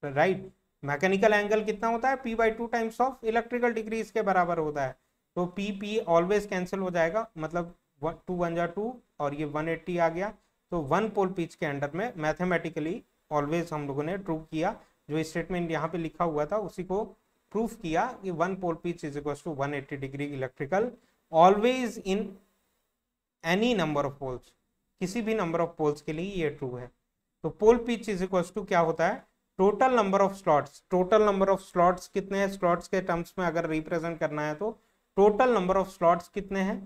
राइट। मैकेनिकल एंगल कितना होता है, P/2 times of electrical degrees के बराबर होता है। तो P ऑलवेज कैंसिल हो जाएगा, मतलब 2 1 जा 2 और ये 180 आ गया। तो वन पोल पिच के अंडर में मैथमेटिकली ऑलवेज हम लोगों ने प्रूव किया, जो स्टेटमेंट यहाँ पे लिखा हुआ था उसी को प्रूफ किया कि one pole pitch is equal to 180 degree electrical always in any number of poles, किसी भी नंबर ऑफ पोल्स के लिए ये ट्रू है। तो pole pitch is equal to क्या होता है, total number of slots, total number of slots कितने हैं, स्लॉट्स के टर्म्स में अगर रिप्रेजेंट करना है तो टोटल नंबर ऑफ स्लॉट्स कितने हैं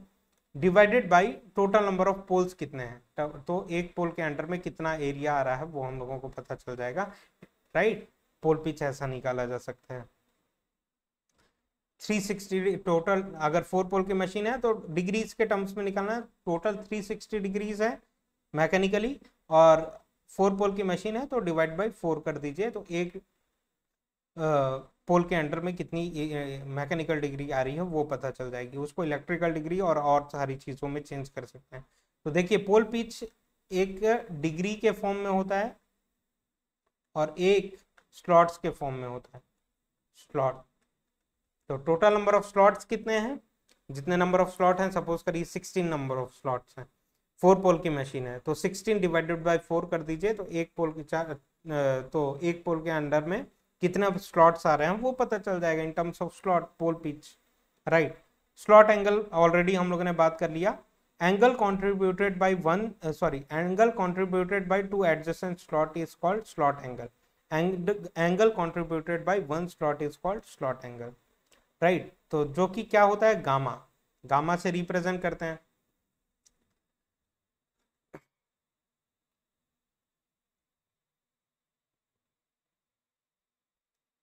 divided by total number of poles कितने हैं। तो एक पोल के अंडर में कितना एरिया आ रहा है वो हम लोगों को पता चल जाएगा, राइट। पोल पिच ऐसा निकाला जा सकता है। 360 टोटल, अगर 4 पोल की मशीन है तो डिग्रीज के टर्म्स में निकालना है, टोटल 360 डिग्रीज है मैकेनिकली, और 4 पोल की मशीन है तो डिवाइड बाय 4 कर दीजिए, तो एक पोल के अंडर में कितनी मैकेनिकल डिग्री आ रही है वो पता चल जाएगी। उसको इलेक्ट्रिकल डिग्री और सारी चीज़ों में चेंज कर सकते हैं। तो देखिए पोल पिच एक डिग्री के फॉर्म में होता है और एक स्लॉट्स के फॉर्म में होता है, स्लॉट। तो टोटल नंबर ऑफ स्लॉट्स कितने हैं, जितने नंबर ऑफ स्लॉट हैं, सपोज करिए 16 नंबर ऑफ स्लॉट्स हैं, 4 पोल की मशीन है, तो 16 डिवाइडेड बाय 4 कर दीजिए, तो एक पोल की तो एक पोल के अंडर में कितने स्लॉट्स आ रहे हैं वो पता चल जाएगा in terms of slot pole pitch, right. Slot angle already हम लोगों ने बात कर लिया, angle contributed by angle contributed by 2 adjacent slot is called slot angle, angle contributed by 1 slot is called slot angle, right. तो जो कि क्या होता है, गामा, गामा से रिप्रेजेंट करते हैं।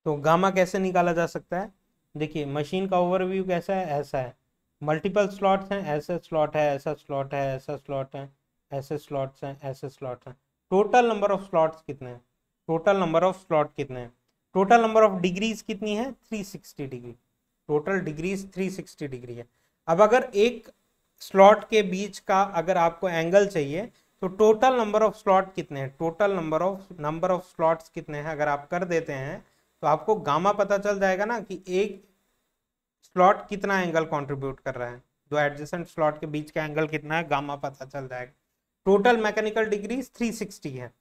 तो गामा कैसे निकाला जा सकता है, देखिए मशीन का ओवरव्यू कैसा है, ऐसा है, मल्टीपल स्लॉट्स हैं, ऐसे स्लॉट है, ऐसा स्लॉट है, ऐसा स्लॉट है, ऐसे स्लॉट्स हैं, ऐसे स्लॉट हैं। टोटल नंबर ऑफ स्लॉट्स कितने हैं, टोटल नंबर ऑफ स्लॉट कितने हैं, टोटल नंबर ऑफ डिग्रीज कितनी है, 360 डिग्री, टोटल डिग्रीज 360 डिग्री है। अब अगर एक स्लॉट के बीच का अगर आपको एंगल चाहिए तो टोटल नंबर ऑफ स्लॉट कितने हैं, टोटल नंबर ऑफ स्लॉट्स कितने हैं, अगर आप कर देते हैं तो आपको गामा पता चल जाएगा ना कि एक स्लॉट कितना एंगल कंट्रीब्यूट कर रहा है, दो एडजेसेंट स्लॉट के बीच का एंगल कितना है, गामा पता चल जाएगा। टोटल मैकेनिकल डिग्रीज 360 है।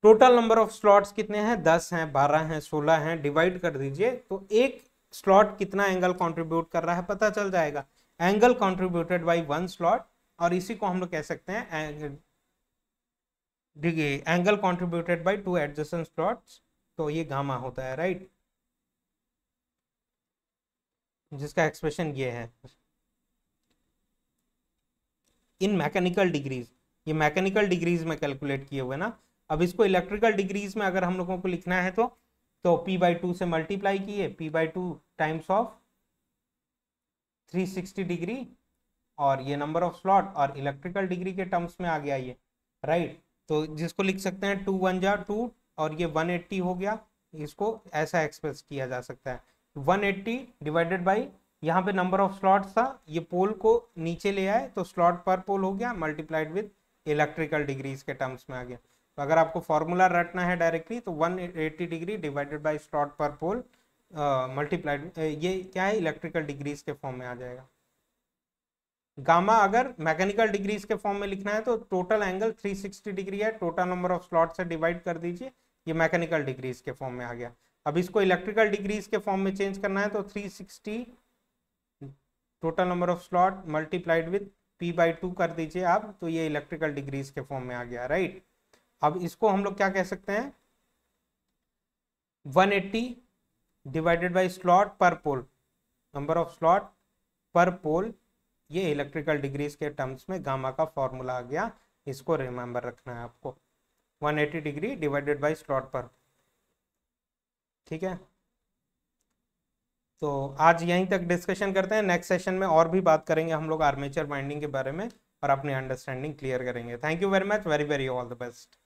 टोटल नंबर ऑफ स्लॉट्स कितने हैं, 10 हैं, 12 हैं, 16 हैं, डिवाइड कर दीजिए तो एक स्लॉट कितना एंगल कंट्रीब्यूट कर रहा है पता चल जाएगा। Angle contributed by one slot, और इसी को हम लोग कह सकते हैं angle contributed by two adjacent slots, तो ये गामा होता है, राइट, जिसका एक्सप्रेशन ये है इन मैकेनिकल डिग्रीज। ये मैकेनिकल डिग्रीज में कैलकुलेट किए हुए ना। अब इसको इलेक्ट्रिकल डिग्रीज में अगर हम लोगों को लिखना है तो p/2 से मल्टीप्लाई किए, p/2 टाइम्स ऑफ 360 डिग्री, और ये नंबर ऑफ स्लॉट और इलेक्ट्रिकल डिग्री के टर्म्स में आ गया ये, राइट। तो जिसको लिख सकते हैं 2 1 जा 2 और ये 180 हो गया, इसको ऐसा एक्सप्रेस किया जा सकता है 180 डिवाइडेड बाई, यहाँ पे नंबर ऑफ स्लॉट था, ये पोल को नीचे ले आए तो स्लॉट पर पोल हो गया, मल्टीप्लाइड विद इलेक्ट्रिकल डिग्रीज के टर्म्स में आ गया। तो अगर आपको फॉर्मूला रटना है डायरेक्टली तो 180 डिग्री डिवाइडेड बाई स्लॉट पर पोल मल्टीप्लाइड, ये क्या है, इलेक्ट्रिकल डिग्रीज के फॉर्म में आ जाएगा। गामा अगर मैकेनिकल डिग्रीज के फॉर्म में लिखना है तो टोटल एंगल 360 डिग्री है, टोटल नंबर ऑफ स्लॉट से डिवाइड कर दीजिए, ये मैकेनिकल डिग्रीज के फॉर्म में आ गया। अब इसको इलेक्ट्रिकल डिग्रीज के फॉर्म में चेंज करना है तो 360 total number of slot multiplied with p/2 कर दीजिए आप, तो ये इलेक्ट्रिकल डिग्रीज के फॉर्म में आ गया, राइट। अब इसको हम लोग क्या कह सकते हैं, 180 डिवाइडेड बाई स्लॉट पर पोल, नंबर ऑफ स्लॉट पर पोल, ये इलेक्ट्रिकल डिग्रीज के टर्म्स में गामा का फॉर्मूला आ गया, इसको रिमेंबर रखना है आपको, 180 डिग्री डिवाइडेड बाई स्लॉट पर, ठीक है। तो आज यहीं तक डिस्कशन करते हैं, नेक्स्ट सेशन में और भी बात करेंगे हम लोग आर्मेचर वाइंडिंग के बारे में और अपनी अंडरस्टैंडिंग क्लियर करेंगे। Thank you very much, very very all the best.